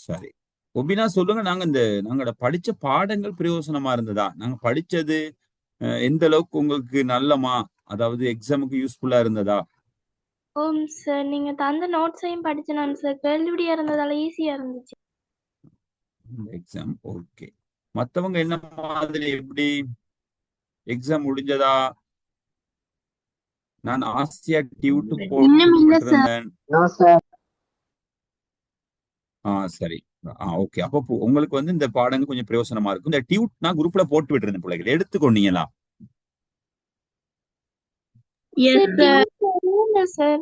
சரி. ஒபினா சொல்லுங்க. நாங்க படிச்ச பாடங்கள் பிரயோசனமா இருந்ததா? நாங்க படிச்சது எந்த அளவுக்கு உங்களுக்கு நல்லமா, அதாவது எக்ஸாமுக்கு யூஸ்ஃபுல்லா இருந்ததா? ஓம் சார். நீங்க தந்த நோட்ஸையும் படிச்சேன் சார். கேள்விப்படியா இருந்ததால ஈஸியா இருந்துச்சு. Exam okay. மத்தவங்க என்ன மாதிரி எப்படி எக்ஸாம் முடிஞ்சதா? நான் ஆசியா டியூட் இன்னும் இல்ல சார். போட்டுவிட்டிருந்தேன். சரி. ஓகே. அப்போ உங்களுக்கு வந்து இந்த பாடங்கள் கொஞ்சம் பிரயோசனமா இருக்கும். இந்த டியூட் நான் குரூப்ல போட்டு விட்டிருந்தேன் பிள்ளைகள். எடுத்துக்கொண்டீங்களா? Yes sir. இல்ல சார்.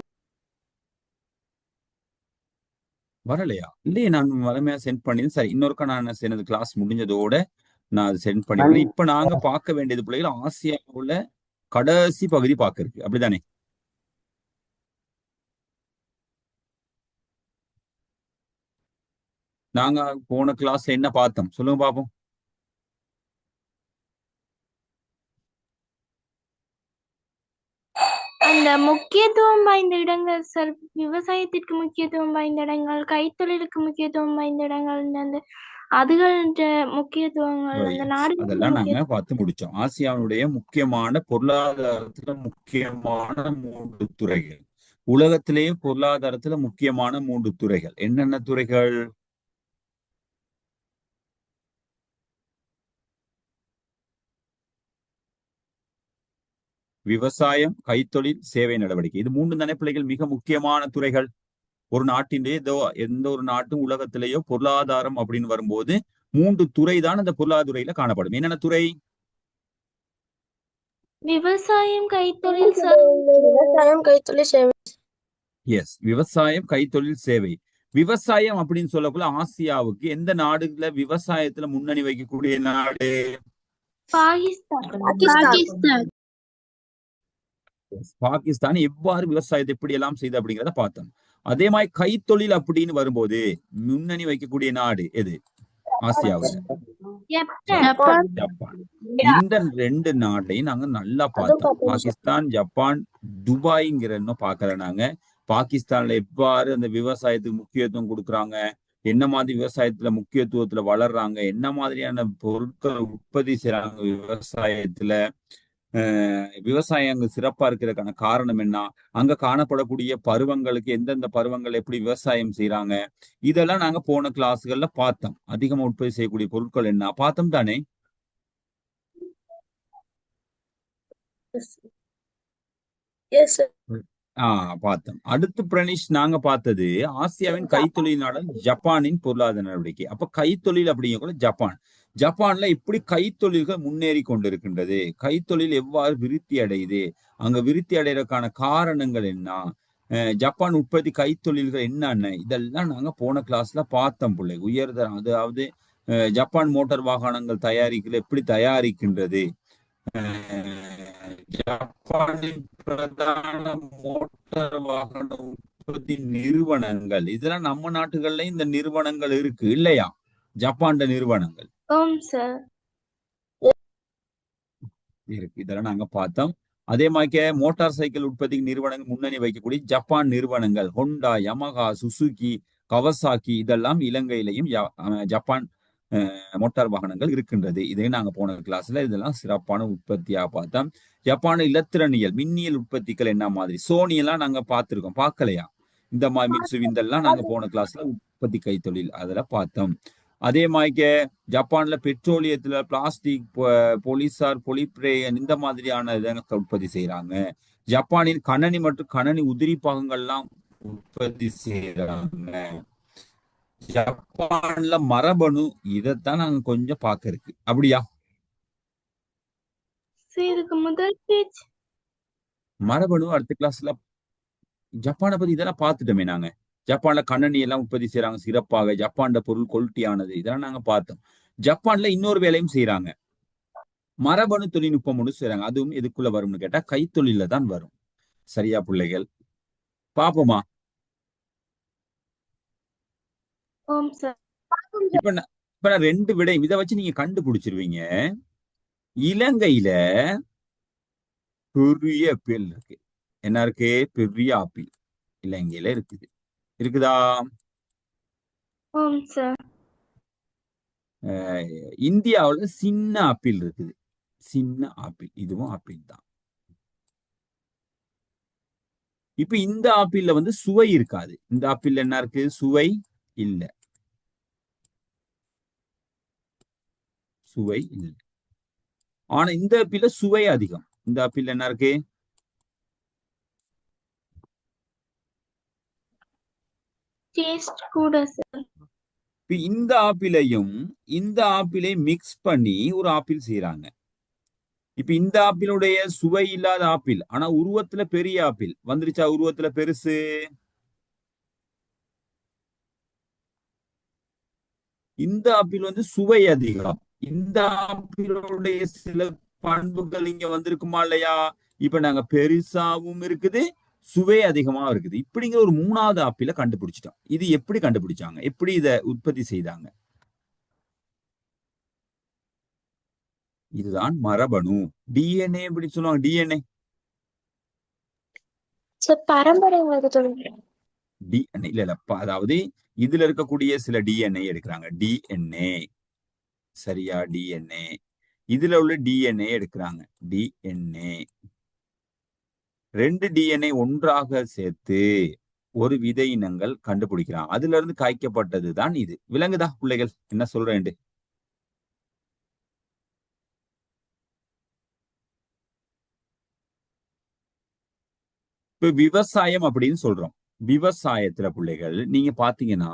வரலையா? இல்லையே, நான் வளமையா சென்ட் பண்ணிருந்தேன். சரி, இன்னொருக்கா நான் எனது கிளாஸ் முடிஞ்சதோட நான் அதை சென்ட் பண்ணி விடுறேன். இப்ப நாங்க பார்க்க வேண்டியது பிள்ளைகள் ஆசியாவுல கடைசி பகுதி பார்க்க இருக்கு. அப்படிதானே? நாங்க போன கிளாஸ்ல என்ன பார்த்தோம் சொல்லுங்க பாப்போம். அந்த முக்கியத்துவம் வாய்ந்த இடங்கள் சார். விவசாயத்திற்கு முக்கியத்துவம் வாய்ந்த இடங்கள், கைத்தொழிலுக்கு முக்கியத்துவம் வாய்ந்த இடங்கள், அந்த அதுகள முக்கியத்துவங்கள், அந்த எஸ், நாடுகளுக்கு அதெல்லாம் நாங்க முக்கியத்துவம். பார்த்து முடிச்சோம். ஆசியாவுடைய முக்கியமான பொருளாதாரத்துல முக்கியமான 3 துறைகள். உலகத்திலேயே பொருளாதாரத்துல முக்கியமான 3 துறைகள் என்னென்ன துறைகள்? விவசாயம், கைத்தொழில், சேவை நடவடிக்கை. இது 3 தானே பிள்ளைகள் மிக முக்கியமான துறைகள். ஒரு நாட்டிலே எந்த ஒரு நாட்டும் உலகத்திலேயோ பொருளாதாரம் அப்படின்னு வரும்போது 3 துறை தான் அந்த பொருளாதாரத்துல காணப்படும். என்னென்ன துறை? விவசாயம், கைத்தொழில் சார். விவசாயம், கைத்தொழில், சேவை. எஸ், விவசாயம், கைத்தொழில், சேவை. விவசாயம் அப்படின்னு சொல்லக்குள்ள ஆசியாவுக்கு எந்த நாடுல விவசாயத்துல முன்னணி வைக்கக்கூடிய நாடு? பாகிஸ்தான். பாகிஸ்தான் எவ்வாறு விவசாயத்தை எப்படி எல்லாம் செய்து அப்படிங்கிறத பார்த்தோம். அதே மாதிரி கைத்தொழில் அப்படின்னு வரும்போது முன்னணி வைக்கக்கூடிய நாடு எது ஆசியாவுல? ஜப்பான். ஜப்பான். இந்த 2 நாட்டையும் நாங்க நல்லா பார்த்தோம். பாகிஸ்தான், ஜப்பான், துபாய்ங்கிற இன்னும் பார்க்கல நாங்க. பாகிஸ்தான்ல எவ்வாறு அந்த விவசாயத்துக்கு முக்கியத்துவம் கொடுக்குறாங்க, என்ன மாதிரி விவசாயத்துல முக்கியத்துவத்துல வளர்றாங்க, என்ன மாதிரியான பொருட்கள் உற்பத்தி செய்யறாங்க விவசாயத்துல, விவசாயம் அங்கு சிறப்பா இருக்கிறதுக்கான காரணம் என்ன, அங்க காணப்படக்கூடிய பருவங்களுக்கு எந்தெந்த பருவங்கள் எப்படி விவசாயம் செய்யறாங்க, இதெல்லாம் நாங்க போன கிளாஸ்கள்ல பார்த்தோம். அதிகமா உற்பத்தி செய்யக்கூடிய பொருட்கள் என்ன பார்த்தோம் தானே? Yes sir. பார்த்தோம். அடுத்து பிரனிஷ் நாங்க பார்த்தது ஆசியாவின் கைத்தொழில் நாடு ஜப்பானின் பொருளாதார நடவடிக்கை. அப்ப கைத்தொழில் அப்படிங்கிற ஜப்பான். ஜப்பான்ல எப்படி கைத்தொழில்கள் முன்னேறி கொண்டிருக்கின்றது, கைத்தொழில் எவ்வாறு விருத்தி அடையுது, அங்க விருத்தி அடைறதுக்கான காரணங்கள் என்ன, ஜப்பான் உற்பத்தி கைத்தொழில்கள் என்னென்ன, இதெல்லாம் நாங்க போன கிளாஸ்ல பார்த்தோம் பிள்ளை. உயர்தரம், அதாவது ஜப்பான் மோட்டார் வாகனங்கள் தயாரிக்கல எப்படி தயாரிக்கின்றது, ஜப்பானின் பிரதான மோட்டார் வாகன உற்பத்தி நிறுவனங்கள், இதெல்லாம் நம்ம நாட்டுகள்ல இந்த நிறுவனங்கள் இருக்கு இல்லையா? ஜப்பான் நிறுவனங்கள் ஓம் சார். இருக்கு. இதெல்லாம் நாங்க பார்த்தோம். அதே மாதிரி மோட்டார் சைக்கிள் உற்பத்தி நிறுவனங்கள் முன்னணி வைக்கக்கூடிய ஜப்பான் நிறுவனங்கள் ஹோண்டா, யமஹா, சுசுகி, கவசாக்கி, இதெல்லாம் இலங்கையிலையும் ஜப்பான் மோட்டார் வாகனங்கள் இருக்கின்றது. இதையும் நாங்க போன கிளாஸ்ல இதெல்லாம் சிறப்பான உற்பத்தியா பார்த்தோம். ஜப்பான் இலத்திரனியல் மின்னியல் உற்பத்திகள் என்ன மாதிரி, சோனி எல்லாம் நாங்க பார்த்திருக்கோம். பார்க்கலையா? இந்த மாதிரி மிட்சு இதெல்லாம் நாங்க போன கிளாஸ்ல உற்பத்தி கைத்தொழில் அதுல பார்த்தோம். அதே மாதிரி ஜப்பான்ல பெட்ரோலியத்துல பிளாஸ்டிக், போலீசார், பொலிப்ரேயன் இந்த மாதிரியான இதங்க உற்பத்தி செய்யறாங்க. ஜப்பானின் கணனி மற்றும் கணனி உதிரி பாகங்கள்லாம் உற்பத்தி செய்யறாங்க. ஜப்பான்ல மரபணு, இதைத்தான் நாங்க கொஞ்சம் பார்க்க இருக்கு. அப்படியா? இதுக்கு முதல் பேஜ் மரபணு அடுத்த கிளாஸ்ல ஜப்பானை பத்தி இதெல்லாம் பார்த்துட்டோமே நாங்க. ஜப்பான்ல கண்ணனி எல்லாம் உற்பத்தி செய்யறாங்க சிறப்பாக. ஜப்பான்ல பொருள் குவாலிட்டியானது, இதெல்லாம் நாங்க பார்த்தோம். ஜப்பான்ல இன்னொரு வேலையும் செய்யறாங்க, மரபணு தொழில்நுட்பம் ஒன்று செய்யறாங்க. அதுவும் எதுக்குள்ள வரும்னு கேட்டா கைத்தொழில தான் வரும். சரியா பிள்ளைகள்? பாப்போமா? ஓம் சார். இப்ப நான் 2 விடையும் இதை வச்சு நீங்க கண்டுபிடிச்சிருவீங்க. இலங்கையில பெரிய ஆப்பிள் இருக்கு. என்ன இருக்கு? பெரிய ஆப்பிள் இலங்கையில இருக்குது. இருக்குதா? ஓம் சார். இந்தியாவுல சின்ன ஆப்பிள் இருக்குது. சின்ன ஆப்பிள், இதுவும் ஆப்பிள் தான். இப்ப இந்த ஆப்பிள்ல வந்து சுவை இருக்காது. இந்த ஆப்பிள் என்ன இருக்கு? சுவை இல்ல. சுவை இல்ல. ஆனா இந்த ஆப்பிள்ல சுவை அதிகம். இந்த ஆப்பிள் என்ன இருக்கு? டேஸ்ட் கூட சார். இப்ப இந்த ஆப்பிளை மிக்ஸ் பண்ணி ஒரு ஆப்பிள் செய்யறாங்க. இப்ப இந்த ஆப்பிளுடைய சுவை இல்லாத ஆப்பிள், ஆனா உருவத்துல பெரிய ஆப்பிள் வந்துருச்சா? உருவத்துல பெருசு. இந்த ஆப்பிள் வந்து சுவை அதிகம். இந்த ஆப்பிளுடைய சில பண்புகள் இங்க வந்திருக்குமா இல்லையா? இப்ப நாங்க பெருசாவும் இருக்குது, சுவை அதிகமா இருக்குது. இப்படிங்கிற ஒரு மூணாவது ஆப்பிள கண்டுபிடிச்சிட்டோம். இது எப்படி கண்டுபிடிச்சாங்க? எப்படி இத உற்பத்தி செய்தாங்க? இதுதான் மரபணு. டிஎன்ஏ எப்படி சொல்லுவாங்க? டிஎன்ஏ சார் பரம்பரை மரபணு. டிஎன்ஏ இல்ல அதாவது இதுல இருக்கக்கூடிய சில டிஎன்ஏ எடுக்கிறாங்க. டிஎன்ஏ சரியா? டிஎன்ஏ இதுல உள்ள டிஎன்ஏ எடுக்கிறாங்க. டிஎன்ஏ 2 டிஎன்ஏ ஒன்றாக சேர்த்து ஒரு விதை இனங்கள் கண்டுபிடிக்கிறான். அதுல இருந்து காய்க்கப்பட்டது தான் இது. விளங்குதா பிள்ளைகள் என்ன சொல்றேன்? இப்ப விவசாயம் அப்படின்னு சொல்றோம். விவசாயத்துல பிள்ளைகள் நீங்க பாத்தீங்கன்னா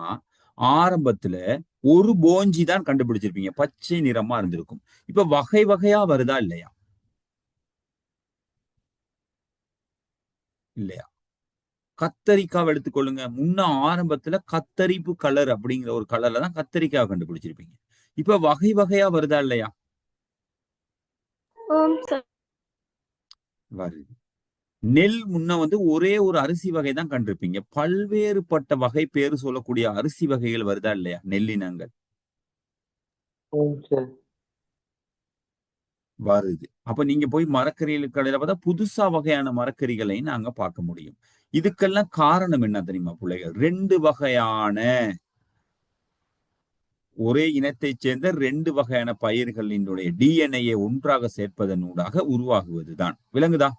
ஆரம்பத்துல ஒரு போஞ்சி தான் கண்டுபிடிச்சிருப்பீங்க. பச்சை நிறமா இருந்திருக்கும். இப்ப வகை வகையா வருதா இல்லையா? இல்லையா? கத்தரிக்காவை எடுத்துக்கொள்ளுங்க. முன்ன ஆரம்பத்துல கத்தரிப்பு கலர் அப்படிங்கிற ஒரு கலர்ல தான் கத்தரிக்காவை கண்டுபிடிச்சிருப்பீங்க. இப்ப வகை வகையா வருதா இல்லையா? ஓம் சார். வருது. நெல் முன்ன வந்து ஒரே ஒரு அரிசி வகை தான் கண்டிருப்பீங்க. பல்வேறுபட்ட வகை பேரு சொல்லக்கூடிய அரிசி வகைகள் வருதா இல்லையா? நெல்லினங்கள் வருது. அப்ப நீங்க போய் மரக்கறிகள் கடையில பார்த்தா புதுசா வகையான மரக்கறிகளை நாங்க பார்க்க முடியும். இதுக்கெல்லாம் காரணம் என்ன தெரியுமா பிள்ளைகள்? 2 வகையான ஒரே இனத்தைச் சேர்ந்த 2 வகையான பயிர்களினுடைய டிஎன்ஏ ஒன்றாக சேர்ப்பதன் ஊடாக உருவாகுவதுதான். விளங்குதா?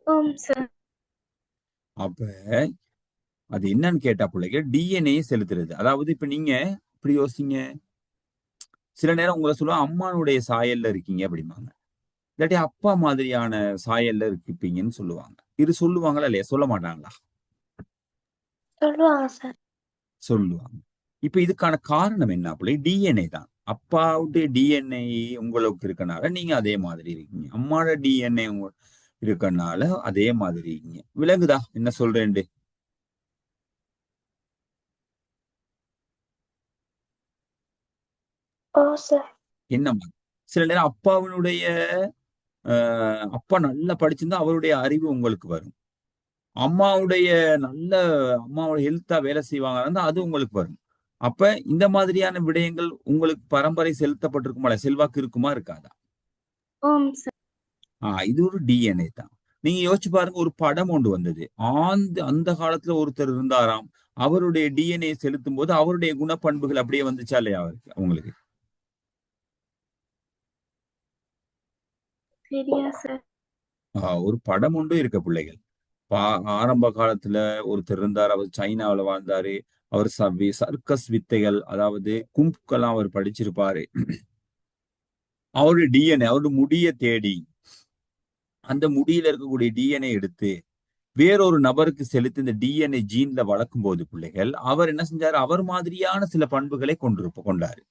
ஓம் சார். அப்ப அது என்னன்னு கேட்டா பிள்ளைகள் டிஎன்ஏ செலுத்துறது. அதாவது இப்ப நீங்க இப்படி யோசிங்க. சில நேரம் உங்களை சொல்லுவாங்க அம்மானுடைய சாயல்ல இருக்கீங்க அப்படிம்பாங்க. இல்லாட்டி அப்பா மாதிரியான சாயல்ல இருப்பீங்கன்னு சொல்லுவாங்க. இது சொல்லுவாங்களா இல்லையா? சொல்ல மாட்டாங்களா? சொல்லுவாங்க சார். சொல்லுவாங்க. இப்ப இதுக்கான காரணம் என்ன பிள்ளை? டிஎன்ஏ தான். அப்பாவுடைய டிஎன்ஏ உங்களுக்கு இருக்கனால நீங்க அதே மாதிரி இருக்கீங்க. அம்மாவோட டிஎன்ஏ இருக்கனால அதே மாதிரி இருக்கீங்க. விளங்குதா என்ன சொல்றேன்? ஓ சார். என்ன சில நேரம் அப்பாவினுடைய அப்பா நல்லா படிச்சிருந்தா அவருடைய அறிவு உங்களுக்கு வரும். அம்மாவுடைய அம்மாவோட ஹெல்த்தா வேலை செய்வாங்க அது உங்களுக்கு வரும். அப்ப இந்த மாதிரியான விடயங்கள் உங்களுக்கு பரம்பரை செலுத்தப்பட்டிருக்குமா? செல்வாக்கு இருக்குமா இருக்காதா? ஓம் சார். இது ஒரு டிஎன்ஏ தான். நீங்க யோசிச்சு பாருங்க. ஒரு படம் ஒன்று வந்தது. அந்த காலத்துல ஒருத்தர் இருந்தாராம். அவருடைய டிஎன்ஏ செலுத்தும் போது அவருடைய குணப்பண்புகள் அப்படியே வந்துச்சா இல்லையா அவருக்கு உங்களுக்கு? சரியா சார். ஒரு படம் ஒன்று இருக்க பிள்ளைகள். ஆரம்ப காலத்துல ஒருத்தர் இருந்தார். அவர் சைனாவுல வாழ்ந்தாரு. அவர் சர்க்கஸ் வித்தைகள் அதாவது கும்ப்கெல்லாம் அவர் படிச்சிருப்பாரு. அவருடைய டிஎன்ஏ அவருடைய முடிய தேடி அந்த முடியில இருக்கக்கூடிய டிஎன்ஏ எடுத்து வேறொரு நபருக்கு செலுத்தி இந்த டிஎன்ஏ ஜீன்ல வளர்க்கும் போது பிள்ளைகள் அவர் என்ன செஞ்சாரு? அவர் மாதிரியான சில பண்புகளை கொண்டாரு.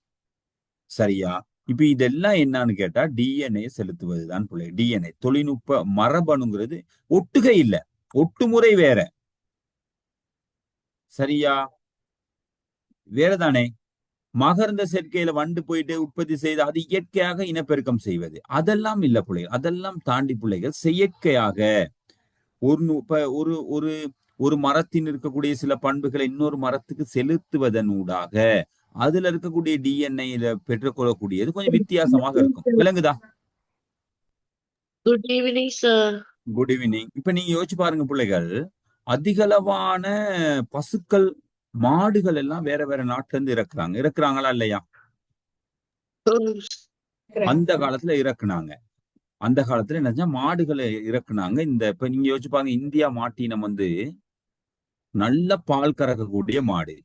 சரியா? இப்ப இதெல்லாம் என்னன்னு கேட்டா டிஎன்ஏ செலுத்துவதுதான் பிள்ளை. டிஎன்ஏ தொழில்நுட்ப மரபணுங்கிறது ஒட்டுகை இல்ல, ஒட்டுமுறை வேற. சரியா? வேறதானே? மகரந்த சேர்க்கையில வண்டு போயிட்டு உற்பத்தி செய்து அது இயற்கையாக இனப்பெருக்கம் செய்வது அதெல்லாம் இல்ல பிள்ளைகள். அதெல்லாம் தாண்டி பிள்ளைகள் செயற்கையாக ஒரு ஒரு ஒரு மரத்தின் இருக்கக்கூடிய சில பண்புகளை இன்னொரு மரத்துக்கு செலுத்துவதன் ஊடாக அதுல இருக்கக்கூடிய டிஎன்ஏ பெற்றுக்கொள்ளக்கூடியது கொஞ்சம் வித்தியாசமாக இருக்கும். விளங்குதா? Good evening sir. Good evening. இப்ப நீங்க யோசிச்சு பாருங்க பிள்ளைகள். அதிகளவான பசுக்கள் மாடுகள் எல்லாம் வேற வேற நாட்டுல இருந்து இறக்குறாங்களா இல்லையா? அந்த காலத்துல இறக்குனாங்க. அந்த காலத்துல என்ன மாடுகளை இறக்குனாங்க. இப்ப நீங்க யோசிச்சு பாருங்க, இந்தியா மாட்டினம் வந்து நல்ல பால் கறக்கக்கூடிய மாடு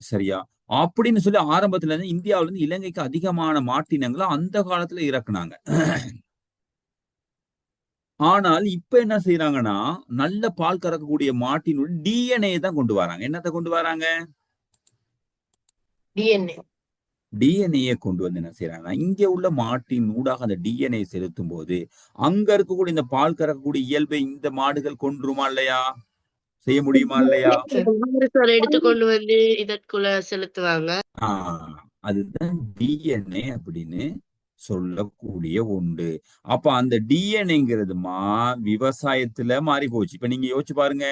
சரியா? அப்படின்னு சொல்லி ஆரம்பத்துல இருந்து இந்தியாவில இருந்து இலங்கைக்கு அதிகமான மாட்டினங்களை அந்த காலத்துல இறக்குனாங்க. ஆனால் இப்ப என்ன செய்யறாங்கன்னா, நல்ல பால் கறக்கக்கூடிய மாட்டினுடைய டிஎன்ஏ தான் கொண்டு வராங்க. என்னத்தை கொண்டு வராங்க? டிஎன்ஏ கொண்டு வந்து என்ன செய்யறாங்கன்னா, இங்க உள்ள மாட்டின் ஊடாக அந்த டிஎன்ஏ செலுத்தும் போது அங்க இருக்கக்கூடிய இந்த பால் கறக்கக்கூடிய இயல்பை இந்த மாடுகள் கொண்டுருமா இல்லையா? செய்ய முடியுமா இல்லையா? எடுத்துக்கொண்டு வந்து இதற்குள்ள செலுத்துவாங்க. அதுதான் டிஎன்ஏ அப்படின்னு சொல்லக்கூடிய உண்டு. அப்ப அந்த டிஎன்ஏங்கிறதுமா விவசாயத்துல மாறி போச்சு. இப்ப நீங்க யோசிச்சு பாருங்க,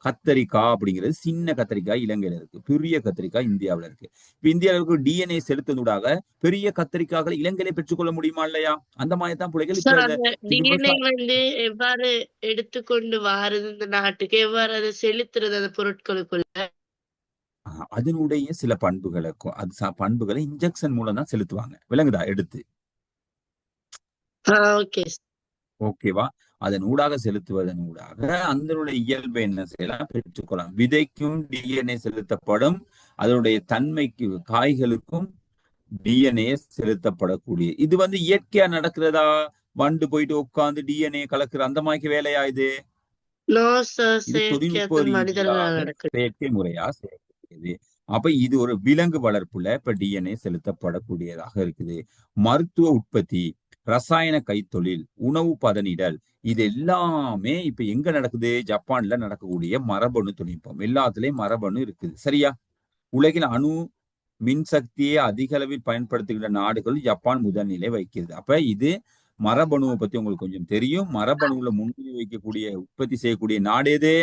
கத்தரிக்காய் அப்படிங்கிறது சின்ன கத்தரிக்காய் இலங்கையில இருக்கு, பெரிய கத்தரிக்காய் இந்தியாவில இருக்கு. இப்ப இந்தியாவில இருக்க டிஎன்ஏ செலுத்தினூடாக பெரிய கத்தரிக்காய்களை இலங்கையில பெற்றுக்கொள்ள முடியுமா இல்லையா? அந்த மாதிரி தான் பிள்ளைகள் இப்ப டிஎன்ஏ வந்து எவ்வாறு எடுத்துக்கொண்டு வாரது இந்த நாட்டுக்கு, எவ்வாறு அதை செலுத்துறது அந்த பொருட்களுக்குள்ள? அதனுடைய சில பண்புகளை இன்ஜெக்ஷன் மூலம் தான் செலுத்துவாங்க. விளங்குதா? எடுத்து ஓகேவா? அதன் ஊடாக செலுத்துவதன் ஊடாக அதனுடைய இயல்பை என்ன செய்யலாம், பெற்றுக்கொள்ளலாம். விதைக்கும் டிஎன்ஏ செலுத்தப்படும். அதனுடைய தன்மைக்கு காய்களுக்கும் டிஎன்ஏ செலுத்தப்படக்கூடிய இது வந்து இயற்கையா நடக்கிறதா? வண்டு போயிட்டு உட்கார்ந்து டிஎன்ஏ கலக்குற அந்த மாதிரி வேலையா? இது தொழில்நுட்ப ரீதியாக செயற்கை முறையா செய்யக்கூடியது. அப்ப இது ஒரு விலங்கு வளர்ப்புல இப்ப டிஎன்ஏ செலுத்தப்படக்கூடியதாக இருக்குது. மருத்துவ உற்பத்தி, ரசாயன கைத்தொழில், உணவு பதனிடல், இது எல்லாமே இப்ப எங்க நடக்குது? ஜப்பான்ல நடக்கக்கூடிய மரபணு தொழில்நுட்பம். எல்லாத்துலயும் மரபணு இருக்குது சரியா? உலகில் அணு மின்சக்தியை அதிக அளவில் பயன்படுத்துகின்ற நாடுகள் ஜப்பான் முதல்நிலை வைக்கிறது. அப்ப இது மரபணுவை பத்தி உங்களுக்கு கொஞ்சம் தெரியும். மரபணுல முன்னிலை வைக்கக்கூடிய உற்பத்தி செய்யக்கூடிய நாடு எது?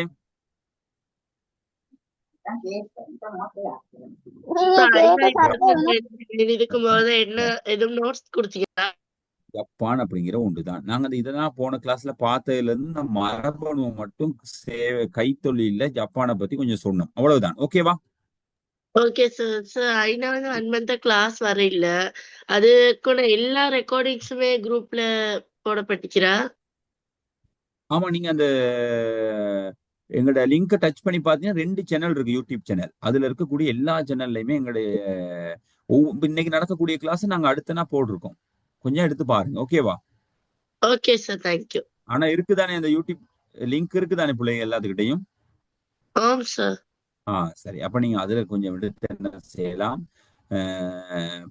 ஜப்பான் அப்படிங்கிற ஒன்றுதான். நாங்க இதெல்லாம் போன கிளாஸ்ல பார்த்ததுல இருந்து மரபணு மட்டும் கைத்தொழில ஜப்பானை பத்தி கொஞ்சம் சொன்னோம். அவ்வளவுதான். ஓகேவா? Okay sir. சார் ஐநாவது 1 மந்த் கிளாஸ் வரையில அதுக்குள்ள எல்லா ரெக்கார்டிங்ஸுமே குரூப்ல போடப்பட்டுக்கிறா? ஆமா, நீங்க அந்த எங்களோட லிங்கை டச் பண்ணி பார்த்தீங்கன்னா 2 சேனல் இருக்கு, யூடியூப் சேனல். அதுல இருக்கக்கூடிய எல்லா சேனல்லையுமே எங்களுடைய இன்னைக்கு நடக்கக்கூடிய கிளாஸ் நாங்க அடுத்தனா போட்டிருக்கோம். கொஞ்சம் எடுத்து பாருங்க. ஓகேவா? Okay sir, thank you. ஆனா இருக்குதானே அந்த யூடியூப் லிங்க் இருக்குதானே பிள்ளைங்க எல்லாத்துக்கிட்டையும்? ஆம் சார். சரி. அப்ப நீங்க அதுல கொஞ்சம் எடுத்து என்ன செய்யலாம்,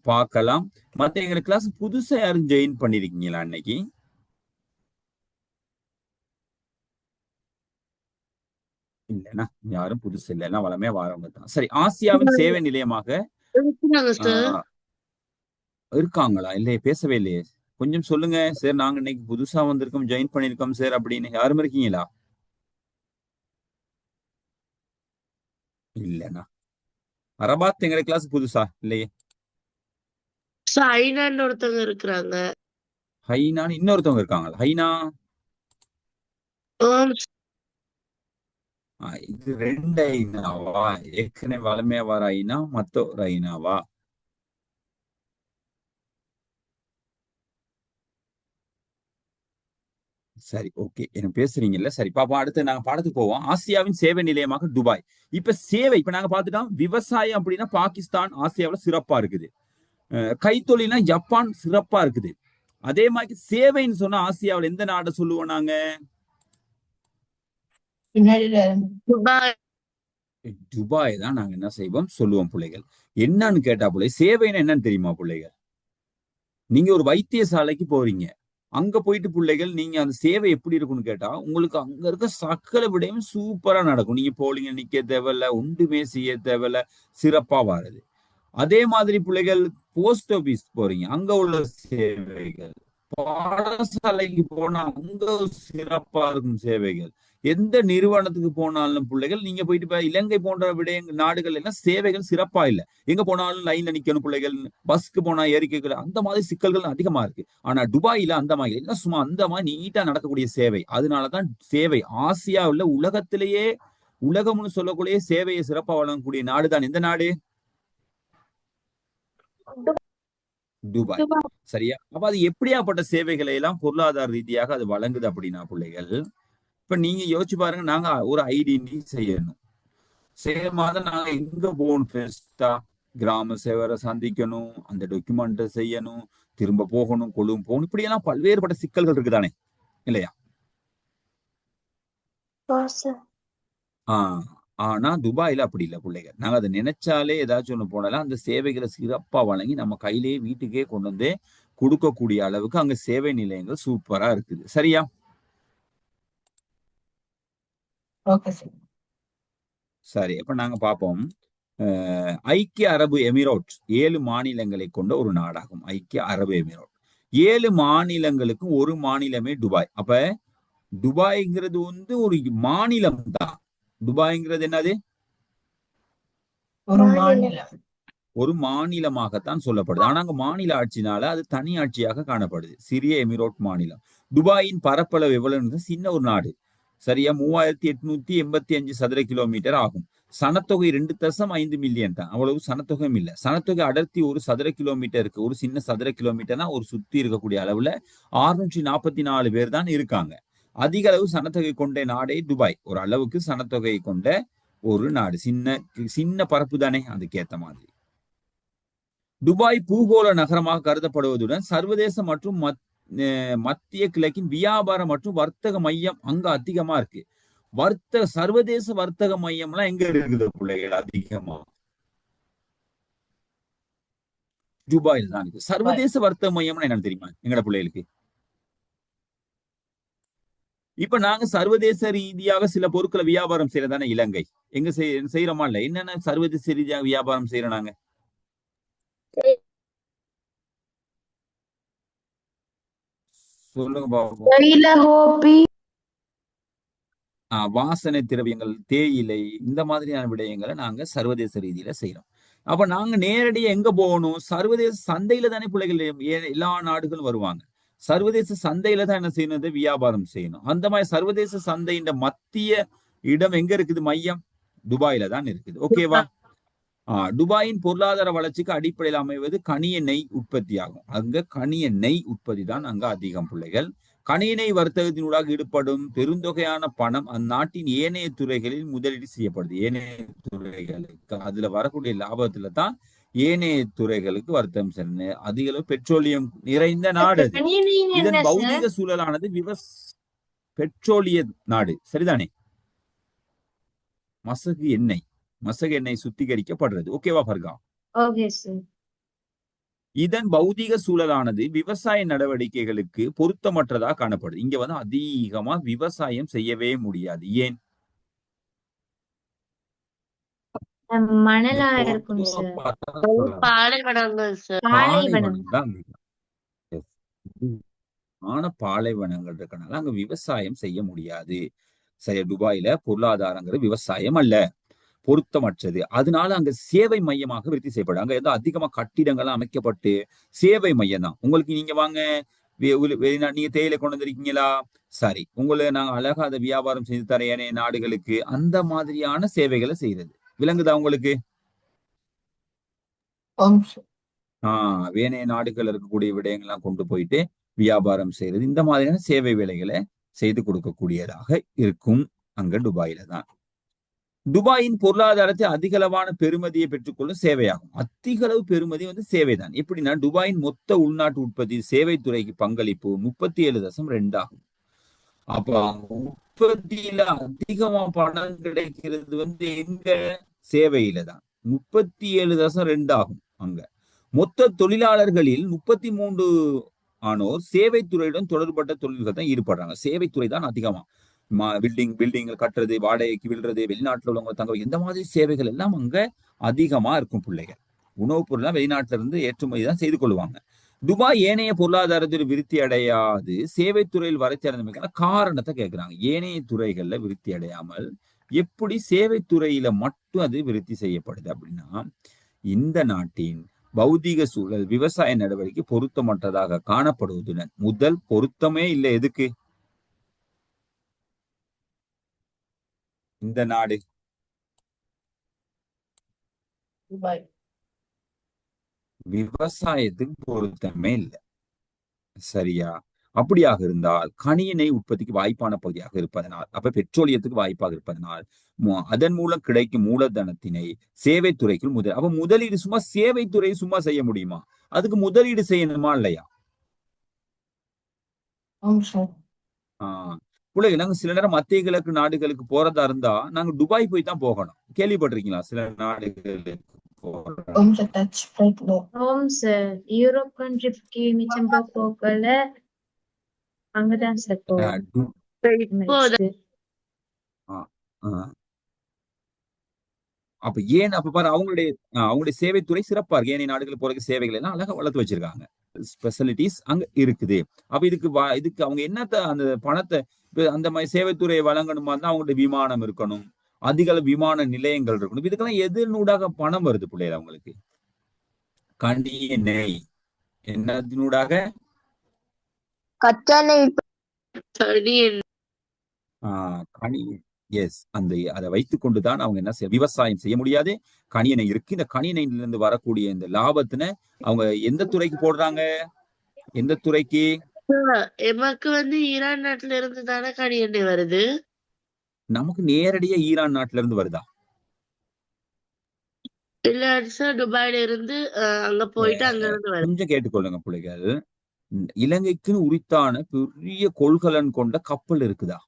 பார்க்கலாம். மத்த எங்க கிளாஸ் புதுசா யாரும் ஜாயின் பண்ணிருக்கீங்களா அன்னைக்கு? இல்லைன்னா யாரும் புதுசு இல்லைன்னா வளமையா வாரவங்க தான். சரி, ஆசியாவின் சேவை நிலையமாக இருக்காங்களா? இல்லையே, பேசவே இல்லையே. கொஞ்சம் சொல்லுங்க சார். நாங்க இன்னைக்கு புதுசா வந்திருக்கோம், ஜாயின் பண்ணிருக்கோம் சார் அப்படின்னு யாரும் இருக்கீங்களா? இல்லைண்ணா. அரபாத் எங்க கிளாஸ் புதுசா இல்லையே. ஹைனான்னு ஒருத்தவங்க இருக்கிறாங்க. ஹைனான்னு இன்னொருத்தவங்க இருக்காங்களா? ஹைனா இது 2 ஐநாவா? ஏற்கனவே வளமையா வர ஐனா மத்த ஒரு ஐநாவா? சரி, ஓகே. என்ன பேசுறீங்கல்ல? சரி பாப்பா, அடுத்து நாங்க பாடத்துக்கு போவோம். ஆசியாவின் சேவை நிலையமாக துபாய். இப்ப நாங்க பார்த்துட்டோம். விவசாயம் அப்படின்னா பாகிஸ்தான் ஆசியாவில சிறப்பா இருக்குது. கைத்தொழில்னா ஜப்பான் சிறப்பா இருக்குது. அதே மாதிரி சேவைன்னு சொன்னா ஆசியாவில் எந்த நாட்டை சொல்லுவோம் நாங்க? துபாய் தான் நாங்க என்ன செய்வோம் சொல்லுவோம் பிள்ளைகள். என்னன்னு கேட்டா பிள்ளை, சேவைன்னு என்னன்னு தெரியுமா பிள்ளைகள்? நீங்க ஒரு வைத்தியசாலைக்கு போறீங்க. அங்க போயிட்டு பிள்ளைகள் நீங்க அந்த சேவை எப்படி இருக்கும்னு கேட்டா, உங்களுக்கு அங்க இருக்க சகல விடயம் சூப்பரா நடக்கும். நீங்க போலீங்க, நிக்க தேவையில்ல, ஒன்றுமே செய்ய தேவையில்ல, சிறப்பா வாருது. அதே மாதிரி பிள்ளைகள் போஸ்ட் ஆபீஸ் போறீங்க, அங்க உள்ள சேவைகள். பாடசாலைக்கு போனா அங்க சிறப்பா இருக்கும் சேவைகள். எந்த நிறுவனத்துக்கு போனாலும் பிள்ளைகள் நீங்க போயிட்டு இப்ப இலங்கை போன்ற நாடுகள் எல்லாம் சேவைகள் சிறப்பா இல்லை. எங்க போனாலும் லைன்ல நிக்கணும் பிள்ளைகள், பஸ்க்கு போனா ஏறிக்கை, அந்த மாதிரி சிக்கல்கள் அதிகமா இருக்கு. ஆனா துபாயில அந்த மாதிரி எல்லாம் சும்மா அந்த மாதிரி நீட்டா நடக்கக்கூடிய சேவை. அதனாலதான் சேவை ஆசியாவில் உலகத்திலேயே உலகம்னு சொல்லக்கூடிய சேவையை சிறப்பா வழங்கக்கூடிய நாடு தான் எந்த நாடு? துபாய். துபாய். சரியா? அப்ப அது எப்படியாப்பட்ட சேவைகளை எல்லாம் பொருளாதார ரீதியாக அது வழங்குது அப்படின்னா பிள்ளைகள், இப்ப நீங்க யோசிச்சு பாருங்க. நாங்க ஒரு ஐடென்டி செய்யணும். செய்யும் நாங்க எங்க போகணும்? ஃபர்ஸ்டா கிராம சேவரை சந்திக்கணும், அந்த டாக்குமெண்ட் செய்யணும், திரும்ப போகணும், கொழும்பு போகணும். இப்படி எல்லாம் பல்வேறுபட்ட சிக்கல்கள் இருக்குதானே, இல்லையா? ஆஹ் ஆனா துபாயில அப்படி இல்லை பிள்ளைகள். நாங்க அதை நினைச்சாலே ஏதாச்சும் ஒண்ணு போனாலும் அந்த சேவைகளை சிறப்பா வழங்கி நம்ம கையிலேயே வீட்டுக்கே கொண்டு வந்து கொடுக்கக்கூடிய அளவுக்கு அங்க சேவை நிலையங்கள் சூப்பரா இருக்குது. சரியா? சரி, அப்ப நாங்க பார்ப்போம். ஐக்கிய அரபு எமிரோட் 7 மாநிலங்களை கொண்ட ஒரு நாடாகும் ஐக்கிய அரபு எமிரோட். 7 மாநிலங்களுக்கும் ஒரு மாநிலமே துபாய். அப்ப துபாய்ங்கிறது வந்து ஒரு மாநிலம் தான். துபாய்ங்கிறது என்னது? ஒரு மாநிலமாகத்தான் சொல்லப்படுது. ஆனா அங்க மாநில ஆட்சினால அது தனி ஆட்சியாக காணப்படுது. சிறிய எமிரோட் மாநிலம். துபாயின் பரப்பளவு எவ்வளவு? சின்ன ஒரு நாடு. சரியா? 3885 சதுர கிலோமீட்டர் ஆகும். சனத்தொகை 2.5 மில்லியன் தான். அவ்வளவு சனத்தொகையும் இல்லை. சனத்தொகை அடர்த்தி ஒரு சதுர கிலோமீட்டருக்கு, ஒரு சின்ன சதுர கிலோமீட்டர்னா ஒரு சுத்தி இருக்கக்கூடிய அளவுல 644 பேர் தான் இருக்காங்க. அதிக அளவு சனத்தொகை கொண்ட நாடே துபாய். ஒரு அளவுக்கு சனத்தொகை கொண்ட ஒரு நாடு. சின்ன பரப்பு தானே, அதுக்கேத்த மாதிரி. துபாய் பூகோள நகரமாக கருதப்படுவதுடன் சர்வதேச மற்றும் மத்திய கிழக்கின் வியாபார மற்றும் வர்த்தக மையம் அங்க அதிகமா இருக்கு. சர்வதேச வர்த்தக மையம்லாம் எங்க இருக்குது பிள்ளைகள்? அதிகமா துபாயில தான் இருக்கு. சர்வதேச வர்த்தக மையம்னா என்னன்னு தெரியுமா எங்கட பிள்ளைகளுக்கு? இப்ப நாங்க சர்வதேச ரீதியாக சில பொருட்களை வியாபாரம் செய்யறதானே இலங்கை. எங்க செய்யறோமா இல்ல? என்னென்ன சர்வதேச ரீதியாக வியாபாரம் செய்யறோம் நாங்க? சொல்லுங்க பாப்போம். வாசனை திரவியங்கள், தேயிலை, இந்த மாதிரியான விடயங்களை நாங்க சர்வதேச ரீதியில செய்யறோம். அப்ப நாங்க நேரடியா எங்க போகணும்? சர்வதேச சந்தையில தானே பிள்ளைகள் எல்லா நாடுகளும் வருவாங்க. சர்வதேச சந்தையில தான் என்ன செய்யணும்? வியாபாரம் செய்யணும். அந்த மாதிரி சர்வதேச சந்தையின் மத்திய இடம் எங்க இருக்குது? மையம் துபாயில தான் இருக்குது. ஓகேவா? துபாயின் பொருளாதார வளர்ச்சிக்கு அடிப்படையில் அமைவது கனிய நெய் உற்பத்தி ஆகும். அங்க கனிய நெய் உற்பத்தி தான் அங்க அதிகம் பிள்ளைகள். கனிய நெய் வர்த்தகத்தினூடாக ஈடுபடும் பெருந்தொகையான பணம் அந்நாட்டின் ஏனைய துறைகளில் முதலீடு செய்யப்படுது. ஏனைய துறைகளுக்கு அதுல வரக்கூடிய லாபத்துல தான் ஏனைய துறைகளுக்கு வர்த்தகம் செய்யணும். அதிக அளவு பெட்ரோலியம் நிறைந்த நாடு. இதன் பௌதிக சூழலானது பெட்ரோலிய நாடு. சரிதானே? மசகு எண்ணெய் சுத்திகரிக்கப்படுறது. ஓகேவா ஃபர்கா? Okay sir. இதன் பௌதிக சூழலானது விவசாய நடவடிக்கைகளுக்கு பொருத்தமற்றதா காணப்படுது. இங்க வந்து அதிகமா விவசாயம் செய்யவே முடியாது. ஏன்? மணலா இருக்கும் சார். பாலைவனங்கள் இருக்கனால அங்க விவசாயம் செய்ய முடியாது. சரி, துபாயில பொருளாதாரங்கிறது விவசாயம் அல்ல, பொருத்தமற்றது. அதனால அங்க சேவை மையமாக விருத்தி செய்யப்படும். அங்க ஏதோ அதிகமா கட்டிடங்கள்லாம் அமைக்கப்பட்டு சேவை மையம் தான். உங்களுக்கு நீங்க வாங்க, நீங்க தேயிலை கொண்டு வந்திருக்கீங்களா? சரி, உங்களை நாங்க அழகா அதை வியாபாரம் செய்து தர ஏனைய நாடுகளுக்கு, அந்த மாதிரியான சேவைகளை செய்யறது. விளங்குதா உங்களுக்கு? வேணைய நாடுகள் இருக்கக்கூடிய விடயங்கள்லாம் கொண்டு போயிட்டு வியாபாரம் செய்யறது, இந்த மாதிரியான சேவை வேலைகளை செய்து கொடுக்கக்கூடியதாக இருக்கும் அங்க துபாயில தான். துபாயின் பொருளாதாரத்தை அதிகளவான பெருமதியை பெற்றுக்கொள்ளும் சேவையாகும். அதிக அளவு பெருமதி வந்து சேவை தான். எப்படின்னா துபாயின் மொத்த உள்நாட்டு உற்பத்தி சேவைத்துறைக்கு பங்களிப்பு 37.2 ஆகும். அப்ப உற்பத்தியில அதிகமா பணம் கிடைக்கிறது வந்து எங்க? சேவையில தான். 37.2 ஆகும். அங்க மொத்த தொழிலாளர்களில் 33 ஆனோர் சேவைத்துறையுடன் தொடர்பட்ட தொழில்கள் தான் ஈடுபடுறாங்க. சேவைத்துறை தான் அதிகமா. பில்டிங் கட்டுறது, வாடகைக்கு விடுறது, வெளிநாட்டுல உள்ளவங்க தங்க, இந்த மாதிரி சேவைகள் எல்லாம் அங்க அதிகமா இருக்கும் பிள்ளைகள். உணவுப் பொருள்லாம் வெளிநாட்டுல இருந்து ஏற்றுமதி தான் செய்து கொள்வாங்க. துபாய் ஏனைய பொருளாதாரத்தில் விருத்தி அடையாது சேவைத்துறையில் வளர்ச்சி அடைந்த காரணத்தை கேட்கிறாங்க. ஏனைய துறைகள்ல விருத்தி அடையாமல் எப்படி சேவைத்துறையில மட்டும் அது விருத்தி செய்யப்படுது அப்படின்னா, இந்த நாட்டின் பௌதிக சூழல் விவசாய நடவடிக்கை பொருத்தமற்றதாக காணப்படுவதுடன் முதல் பொருத்தமே இல்லை. எதுக்கு? இந்த நாடு துபாய். விவசாயத்துக்கு பொருத்தமே இல்லை. சரியா? அப்படியாக இருந்தால் கனியினை உற்பத்திக்கு வாய்ப்பான பகுதியாக இருப்பதனால், அப்ப பெட்ரோலியத்துக்கு வாய்ப்பாக இருப்பதனால், அதன் மூலம் கிடைக்கும் மூலதனத்தினை சேவைத்துறைக்குள் அப்ப முதலீடு சும்மா சேவைத்துறை சும்மா செய்ய முடியுமா? அதுக்கு முதலீடு செய்யணுமா இல்லையா? ஆஹ் பிள்ளைங்க நாங்க சில நேரம் மத்திய கிழக்கு நாடுகளுக்கு போறதா இருந்தா நாங்க துபாய் போய் தான் போகணும். கேள்விப்பட்டிருக்கீங்களா? சில நாடுகளுக்கு ஓம் சார் யூரோப் கண்ட்ரிக்கு மிச்சம் போகல அங்கதான் சார் போவோம் இப்போ next. அப்ப ஏன் அப்ப பாரு அவங்களுடைய சேவைத்துறை சிறப்பா இருக்கு. ஏனைய நாடுகளுக்கு போறதுக்கு சேவைகள் எல்லாம் அழகா வளர்த்து வச்சிருக்காங்க. ஸ்பெஷலிட்டிஸ் அங்க இருக்குது. அப்ப இதுக்கு அவங்க என்னத்த அந்த பணத்தை அந்த மாதிரி சேவைத்துறையை வழங்கணுமா தான் அவங்களுடைய விமானம் இருக்கணும், அதிக விமான நிலையங்கள் இருக்கணும். இதுக்கெல்லாம் எதனூடாக பணம் வருது பிள்ளைகள் அவங்களுக்கு? கனியெண்ணெய் என்னத்தினூடாக? கனி. எஸ், அதை வைத்துக் கொண்டுதான் அவங்க என்ன விவசாயம் செய்ய முடியாது. கனியெண்ணெய் இருக்கு. இந்த கனியெண்ணெயிலிருந்து வரக்கூடிய இந்த லாபத்தின அவங்க எந்த துறைக்கு போடுறாங்க? எந்த துறைக்கு? எமக்கு ஈரான் நாட்டுல இருந்து தானே கனியெண்ணெய் வருது. நமக்கு நேரடியா ஈரான் நாட்டுல இருந்து வருதா? இல்ல சார், துபாயில இருந்து அங்க போயிட்டு அங்க இருந்து வருது. கொஞ்சம் கேட்டுக்கொள்ளுங்க பிள்ளைகள். இலங்கைக்குன்னு உரித்தான பெரிய கொள்கலன் கொண்ட கப்பல் இருக்குதா?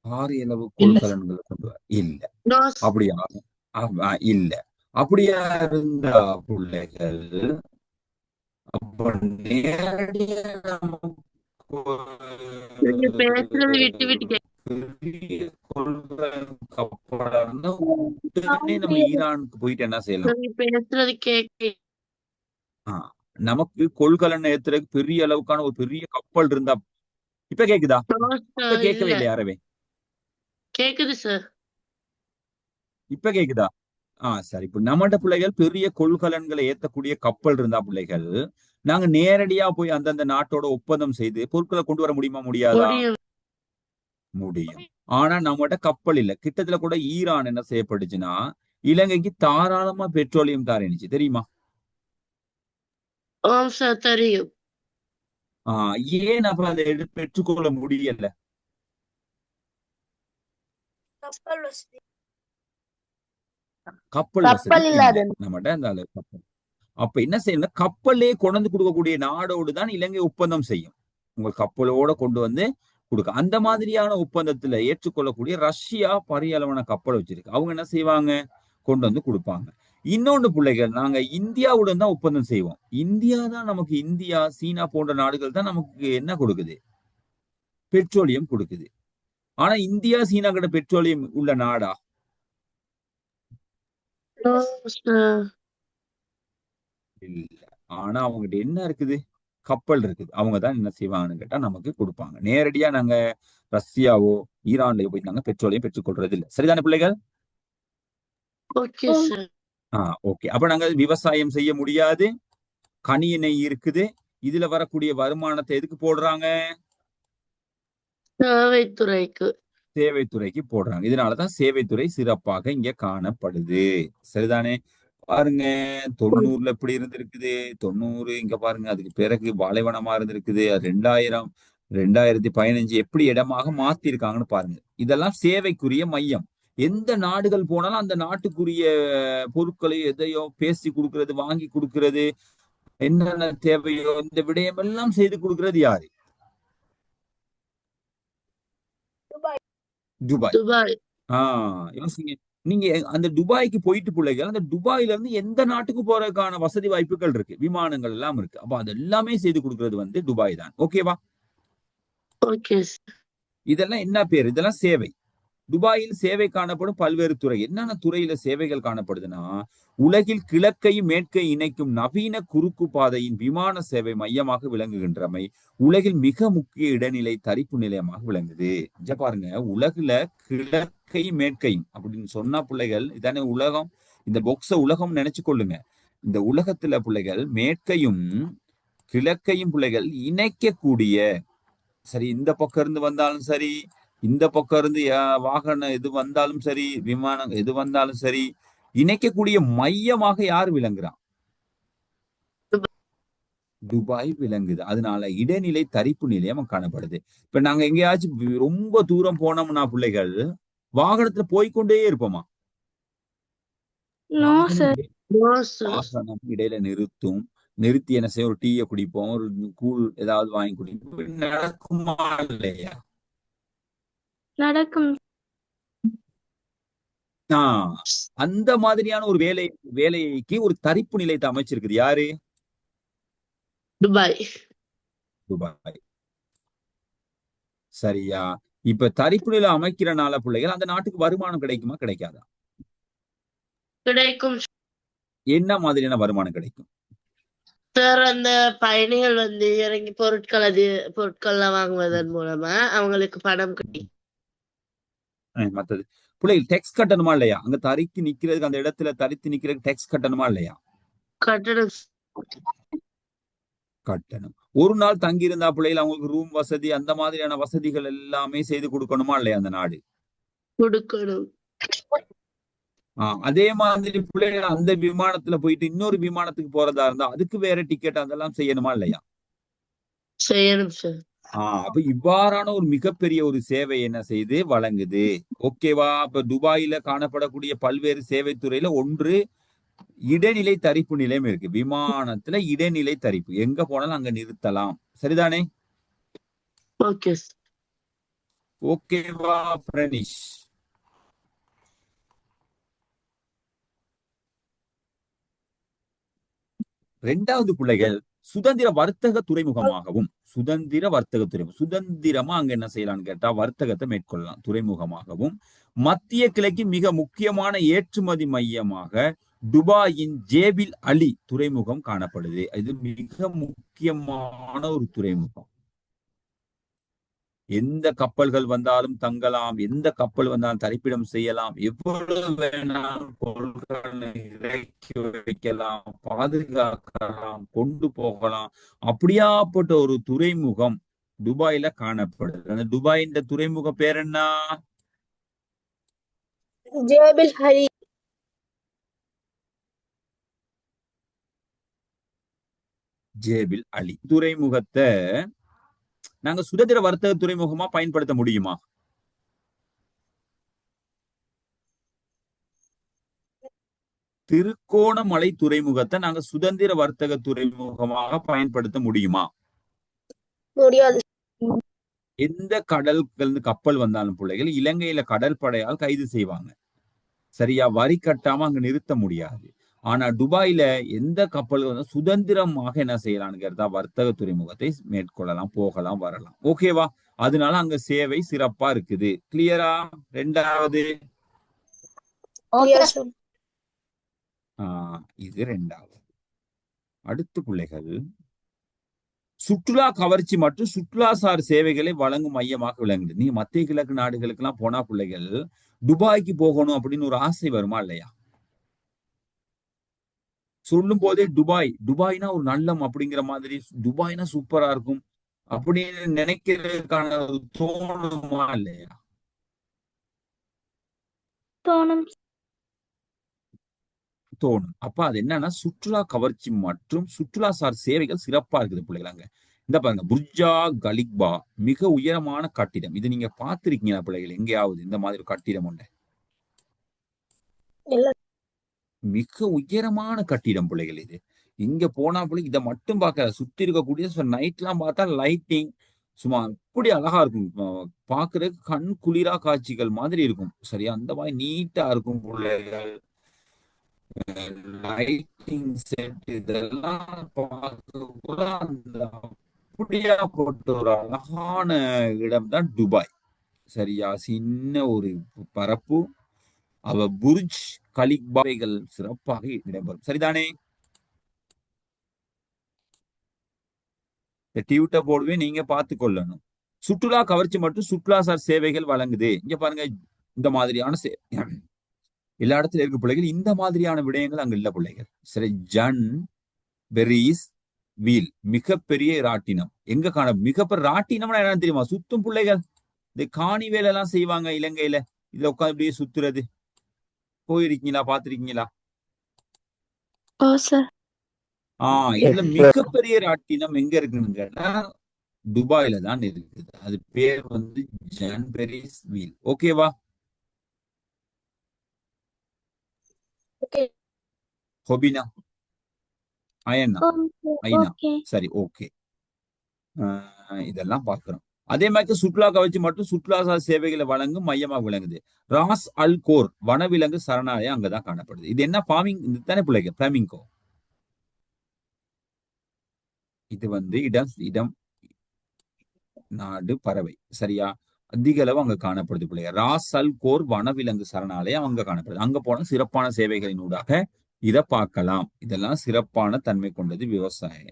பாரியளவு கொள்கலன்களை கொண்டு இல்ல. அப்படியா? இல்ல. அப்படியா இருந்தா பிள்ளைகள் அப்ப நேரடியா பேசுறது விட்டு விட்டு நம்ம ஈரானுக்கு போயிட்டு என்ன செய்யலாம்? பேசுறது கேட்க நமக்கு கொள்கலன் ஏத்துறதுக்கு பெரிய அளவுக்கான ஒரு பெரிய கப்பல் இருந்தா. இப்ப கேக்குதா? இப்ப கேட்கவே இல்லையா? யாரவே கேக்குது சார். இப்ப கேக்குதா? சரி. இப்ப நம்மட பிள்ளைகள் பெரிய கொள்கலன்களை ஏத்தக்கூடிய கப்பல் இருந்தா பிள்ளைகள் நாங்க நேரடியா போய் அந்தந்த நாட்டோட ஒப்பந்தம் செய்து பொருட்களை கொண்டு வர முடியுமா? முடியாதா? முடியும். ஆனா நம்மகிட்ட கப்பல் இல்ல. கிட்டத்துல கூட ஈரான் என்ன செய்யப்பட்டுச்சுன்னா இலங்கைக்கு தாராளமா பெட்ரோலியம் தாரணிச்சு, தெரியுமா? தெரியும். ஏன் அப்ப அதை பெற்றுக்கொள்ள முடியல? கப்பல் இல்லாத நம்மகிட்ட அந்த கப்பல். அப்ப என்ன செய்யணும்? கப்பலே கொண்டு கொடுக்கக்கூடிய நாடோடு தான் இலங்கை ஒப்பந்தம் செய்யும். உங்க கப்பலோட கொண்டு வந்து கொடுக்க. அந்த மாதிரியான ஒப்பந்தத்துல ஏற்றுக்கொள்ளக்கூடிய ரஷ்யா பரியளவான கப்பல் வச்சிருக்கு. அவங்க என்ன செய்வாங்க? கொண்டு வந்து கொடுப்பாங்க. இன்னொன்று பிள்ளைகள், நாங்க இந்தியாவுடன் தான் ஒப்பந்தம் செய்வோம். இந்தியா தான் நமக்கு, இந்தியா சீனா போன்ற நாடுகள் தான் நமக்கு என்ன கொடுக்குது? பெட்ரோலியம் கொடுக்குது. ஆனா இந்தியா சீனா கிட்ட பெட்ரோலியம் உள்ள நாடா? இல்ல. ஆனா அவங்ககிட்ட என்ன இருக்குது? கப்பல் இருக்குது. அவங்கதான் என்ன செய்வாங்கன்னு கேட்டா நமக்கு கொடுப்பாங்க. நேரடியா நாங்க ரஷ்யாவோ ஈரான்லயோ போய் நாங்க பெட்ரோலியம் பெற்றுக்கொள்றது இல்லை. சரிதானே பிள்ளைகள்? ஓகே. அப்ப நாங்க விவசாயம் செய்ய முடியாது. கனியெண்ணெய் இருக்குது. இதுல வரக்கூடிய வருமானத்தை எதுக்கு போடுறாங்க? சேவைத்துறைக்கு போடுறாங்க. இதனாலதான் சேவைத்துறை சிறப்பாக இங்க காணப்படுது. சரிதானே? பாருங்க 90ல எப்படி இருந்திருக்குது. 90 இங்க பாருங்க. அதுக்கு பிறகு பாலைவனமா இருந்திருக்குது. 2015 எப்படி இடமாக மாத்திருக்காங்கன்னு பாருங்க. இதெல்லாம் சேவைக்குரிய மையம். எந்த நாடுகள் போனாலும் அந்த நாட்டுக்குரிய பொருட்களை எதையோ பேசி கொடுக்கறது, வாங்கி கொடுக்கறது, என்னென்ன தேவையோ இந்த விடயம் எல்லாம் செய்து கொடுக்கறது யாரு? துபாய். யோசிங்க. நீங்க அந்த துபாய்க்கு போயிட்டு பிள்ளைகள், அந்த துபாயில இருந்து எந்த நாட்டுக்கு போறதுக்கான வசதி வாய்ப்புகள் இருக்கு, விமானங்கள் எல்லாம் இருக்கு. அப்ப அது எல்லாமே செய்து கொடுக்கறது துபாய் தான். ஓகேவா? இதெல்லாம் என்ன பேர்? இதெல்லாம் சேவை. துபாயில் சேவை காணப்படும் பல்வேறு துறை. என்னென்ன துறையில சேவைகள் காணப்படுதுன்னா, உலகில் கிழக்கையும் மேற்கை இணைக்கும் நவீன குறுக்கு பாதையின் விமான சேவை மையமாக விளங்குகின்றமை உலகில் மிக முக்கிய இடைநிலை தரிப்பு நிலையமாக விளங்குது. இங்க பாருங்க, உலகுல கிழக்கையும் மேற்கையும் அப்படின்னு சொன்னா பிள்ளைகள் இதானே உலகம். இந்த பொக்ஸ உலகம் நினைச்சு கொள்ளுங்க. இந்த உலகத்துல பிள்ளைகள் மேற்கையும் கிழக்கையும் பிள்ளைகள் இணைக்கக்கூடிய, சரி இந்த பக்கம் இருந்து வந்தாலும் சரி, இந்த பக்கம் இருந்து வாகனம் எது வந்தாலும் சரி, விமானம் எது வந்தாலும் சரி, இணைக்கக்கூடிய மையமாக யார் விளங்குறான்? துபாய் விளங்குது. அதனால இடைநிலை தரிப்பு நிலையம் காணப்படுது. இப்ப நாங்க எங்கேயாச்சும் ரொம்ப தூரம் போனோம்னா பிள்ளைகள் வாகனத்துல போய்க்கொண்டே இருப்போமா? No sir. வாகனம் இடையில நிறுத்தும். நிறுத்தி என்ன செய்ய, ஒரு டீயை குடிப்போம், ஒரு கூழ் ஏதாவது வாங்கி குடிப்போம். நடக்குமா இல்லையா? நடக்கும். அந்த மாதிரியான ஒரு வேலைக்கு ஒரு தரிப்பு நிலையத்தை அமைச்சிருக்குது யாரு? துபாய். சரியா? இப்ப தரிப்பு நிலை அமைக்கிறனால பிள்ளைகள் அந்த நாட்டுக்கு வருமானம் கிடைக்குமா கிடைக்காதா? கிடைக்கும் என்ன மாதிரியான வருமானம் கிடைக்கும் சார்? அந்த பயணிகள் வந்து இறங்கி பொருட்கள்லாம் வாங்குவதன் மூலமா அவங்களுக்கு பணம் கிடைக்கும். மத்தது பிள்ளைகள் டேக்ஸ் கட்டணுமா இல்லையா? அங்க தரித்து நிக்கிறதுக்கு, அந்த இடத்துல தரித்து நிக்கிறதுக்கு டேக்ஸ் கட்டணுமா இல்லையா? கட்டணும். ஒரு நாள் தங்கி இருந்தா பிள்ளைகள் அவங்களுக்கு ரூம் வசதி அந்த மாதிரியான வசதிகள் எல்லாமே செய்து கொடுக்கணுமா இல்லையா அந்த நாடு? கொடுக்கணும். அதே மாதிரி பிள்ளைகள் அந்த விமானத்துல போயிட்டு இன்னொரு விமானத்துக்கு போறதா இருந்தா அதுக்கு வேற டிக்கெட் அதெல்லாம் செய்யணுமா இல்லையா? செய்யணும் சார். அப்ப இவ்வாறான ஒரு மிகப்பெரிய ஒரு சேவை என்ன செய்து வழங்குது. ஓகேவா? இப்ப துபாயில காணப்படக்கூடிய பல்வேறு சேவை துறையில ஒன்று இடைநிலை தரிப்பு நிலையம் இருக்கு. விமானத்துல இடைநிலை தரிப்பு எங்க போனாலும் அங்க நிறுத்தலாம். சரிதானே? ஓகேவா பிரனிஷ்? ரெண்டாவது பிள்ளைகள் சுதந்திர வர்த்தக துறைமுகமாகவும், சுதந்திரமா அங்க என்ன செய்யலாம்னு கேட்டா வர்த்தகத்தை மேற்கொள்ளலாம். துறைமுகமாகவும் மத்திய கிழக்கு மிக முக்கியமான ஏற்றுமதி மையமாக துபாயின் ஜேபில் அலி துறைமுகம் காணப்படுது. இது மிக முக்கியமான ஒரு துறைமுகம். எந்த கப்பல்கள் வந்தாலும் தங்கலாம், எந்த கப்பல் வந்தாலும் தரிப்பிடம் செய்யலாம், எவ்வளவு வேணாலும் பொருட்களை இறக்கி வைக்கலாம், பாதுகாக்கலாம், கொண்டு போகலாம். அப்படியாப்பட்ட ஒரு துறைமுகம் துபாயில காணப்படுது. அந்த துபாயின் துறைமுக பேர் என்ன? ஜேபில் அலி. ஜேபில் அலி துறைமுகத்தை நாங்க சுதந்திர வர்த்தக துறைமுகமா பயன்படுத்த முடியுமா? திருக்கோணமலை துறைமுகத்தை நாங்க சுதந்திர வர்த்தக துறைமுகமாக பயன்படுத்த முடியுமா? முடியாது. எந்த கடல்கள் கப்பல் வந்தாலும் பிள்ளைகள் இலங்கையில கடற்படையால் கைது செய்வாங்க. சரியா? வரி கட்டாம அங்க நிறுத்த முடியாது. ஆனா துபாயில எந்த கப்பல் சுதந்திரமாக என்ன செய்யலாம்ங்கிறதா வர்த்தக துறைமுகத்தை மேற்கொள்ளலாம், போகலாம், வரலாம். ஓகேவா? அதனால அங்க சேவை சிறப்பா இருக்குது. கிளியரா? ரெண்டாவது இது ரெண்டாவது. அடுத்த பிள்ளைகள் சுற்றுலா கவர்ச்சி மற்றும் சுற்றுலாசார் சேவைகளை வழங்கும் மையமாக விளங்குது. நீ மத்திய கிழக்கு நாடுகளுக்கு எல்லாம் போனா பிள்ளைகள் துபாய்க்கு போகணும் அப்படின்னு ஒரு ஆசை வருமா இல்லையா? சொல்லும் போதே துபாய்னா ஒரு நல்லம் அப்படிங்கிற மாதிரி, துபாய்னா சூப்பரா இருக்கும் அப்படின்னு நினைக்கிறதுக்கான தோணுமா இல்லையா? தோணும். அப்ப அது என்னன்னா சுற்றுலா கவர்ச்சி மற்றும் சுற்றுலாசார் சேவைகள் சிறப்பா இருக்குது பிள்ளைகளாங்க. இந்த பாருங்க, புர்ஜா கலிக்பா மிக உயரமான கட்டிடம். இது நீங்க பார்த்திருக்கீங்களா பிள்ளைகள் எங்கேயாவது இந்த மாதிரி கட்டிடம் உண்டு? மிக உயரமான கட்டிடம் பிள்ளைகள். இது இங்க போனா பிள்ளை இதை மட்டும் பார்க்க சுத்தி இருக்கக்கூடிய நைட் எல்லாம் பார்த்தா லைட்டிங் சும்மா அப்படி அழகா இருக்கும். பாக்குறதுக்கு கண் குளிரா காட்சிகள் மாதிரி இருக்கும். சரியா? அந்த மாதிரி நீட்டா இருக்கும் பிள்ளைகள். லைட்டிங் செட் இதெல்லாம் பார்க்க அப்படியா போட்டு ஒரு அழகான இடம் தான் துபாய். சரியா? சின்ன ஒரு பரப்பு. அவ புர்ஜ் கலிக்பாவைகள் சிறப்பாக இடம்பெறும். சரிதானே? டியூட்டர் போடுவே, நீங்க பார்த்து கொள்ளணும். சுற்றுலா கவர்ச்சி மற்றும் சுற்றுலாசார் சேவைகள் வழங்குது. இங்க பாருங்க, இந்த மாதிரியான எல்லா இடத்துல இருக்க பிள்ளைகள் இந்த மாதிரியான விடயங்கள் அங்க இல்ல பிள்ளைகள். சரி, ஜன் பெரிஸ் வீல் மிகப்பெரிய ராட்டினம் எங்க காண? மிகப்பெரிய ராட்டினம்னா என்ன தெரியுமா? சுத்தும் பிள்ளைகள். இந்த காணி வேலை எல்லாம் செய்வாங்க இலங்கையில. இதுல உட்காந்து இப்படியே சுத்துறது. போயிருக்கீங்களா, பாத்திருக்கீங்களா? ஓ சார். இதுல மிகப்பெரிய ராட்டினம் எங்க இருக்குன்னு கேட்டா துபாயில தான் இருக்குது. அது பேர் வந்து ஜான்பெரிஸ் வீல். ஓகேவா? ஹொபினா அயன்னா ஐனா ஓகே. சரி, ஓகே. இதெல்லாம் பார்க்கிறோம். அதே மாதிரி சுற்றுலா கவர்ச்சி மற்றும் சுற்றுலா சேவைகளை வழங்கும் மையமாக விளங்குது ராஸ் அல் கோர் வனவிலங்கு சரணாலயம். அங்கதான் காணப்படுது. இது என்ன ஃபார்மிங் தானே பிள்ளைங்க? பிளாமிங்கோ. இது வந்து இடம் நாடு பறவை. சரியா? அதிக அளவு அங்க காணப்படுது பிள்ளைங்க. ராஸ் அல் கோர் வனவிலங்கு சரணாலயம் அங்க காணப்படுது. அங்க போன சிறப்பான சேவைகளின் ஊடாக இதை பார்க்கலாம். இதெல்லாம் சிறப்பான தன்மை கொண்டது விவசாய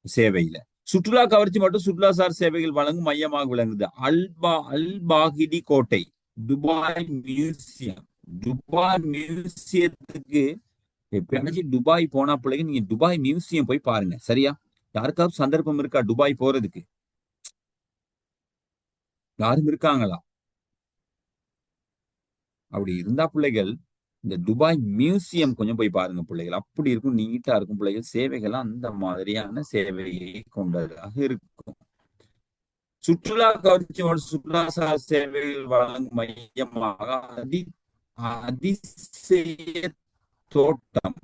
சேவையில. சுற்றுலா கவர்ச்சி மற்றும் சுற்றுலாசார் சேவைகள் வழங்கும் மையமாக விளங்குது அல்பாகிடி கோட்டை, துபாய் மியூசியம். துபாய் மியூசியத்துக்கு எப்பயாச்சும் துபாய் போனா பிள்ளைங்க நீங்க துபாய் மியூசியம் போய் பாருங்க. சரியா? யாருக்காவது சந்தர்ப்பம் இருக்கா துபாய் போறதுக்கு? யாரும் இருக்காங்களா? அப்படி இருந்தா பிள்ளைகள் இந்த துபாய் மியூசியம் கொஞ்சம் போய் பாருங்க பிள்ளைகள். அப்படி இருக்கும், நீட்டா இருக்கும் பிள்ளைகள். சேவைகள் அந்த மாதிரியான சேவையை கொண்டதாக இருக்கும். சுற்றுலா கவர்ச்சி மற்றும் சுற்றுலாசார் சேவைகள் வழங்கும் மையமாக அதிசய தோட்டம்.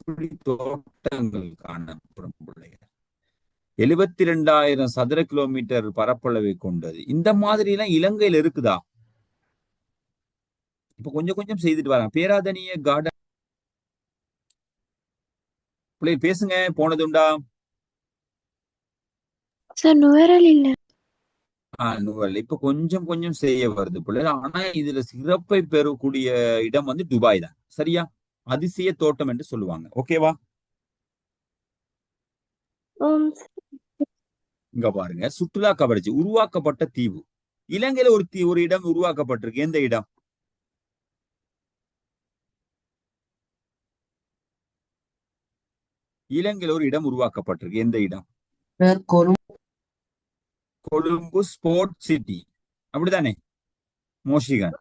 இப்படி தோட்டங்கள் காணப்படும் பிள்ளைகள். 72,000 சதுர கிலோமீட்டர் பரப்பளவை கொண்டது. இந்த மாதிரி எல்லாம் இலங்கையில இருக்குதா? இப்ப கொஞ்சம் கொஞ்சம் செய்துட்டு வராங்க. பேராதனிய கார்டன் பிள்ளைகள் பேசுங்க. போனதுண்டா? சார் நுவரல் இல்ல. நுவல் இப்ப கொஞ்சம் கொஞ்சம் செய்ய வருது பிள்ளைகள். ஆனா இதுல சிறப்பை பெறக்கூடிய இடம் வந்து துபாய் தான். சரியா? அதிசய தோட்டம் என்று சொல்லுவாங்க. ஓகேவா? இங்க பாருங்க, சுற்றுலா கவர்ச்சி உருவாக்கப்பட்ட தீவு. இலங்கையில ஒரு இடம் உருவாக்கப்பட்டிருக்கு. எந்த இடம்? இலங்கையில ஒரு இடம் உருவாக்கப்பட்டிருக்கு. எந்த இடம்? Colombo sport city. அப்படித்தானே மோஷிகன்?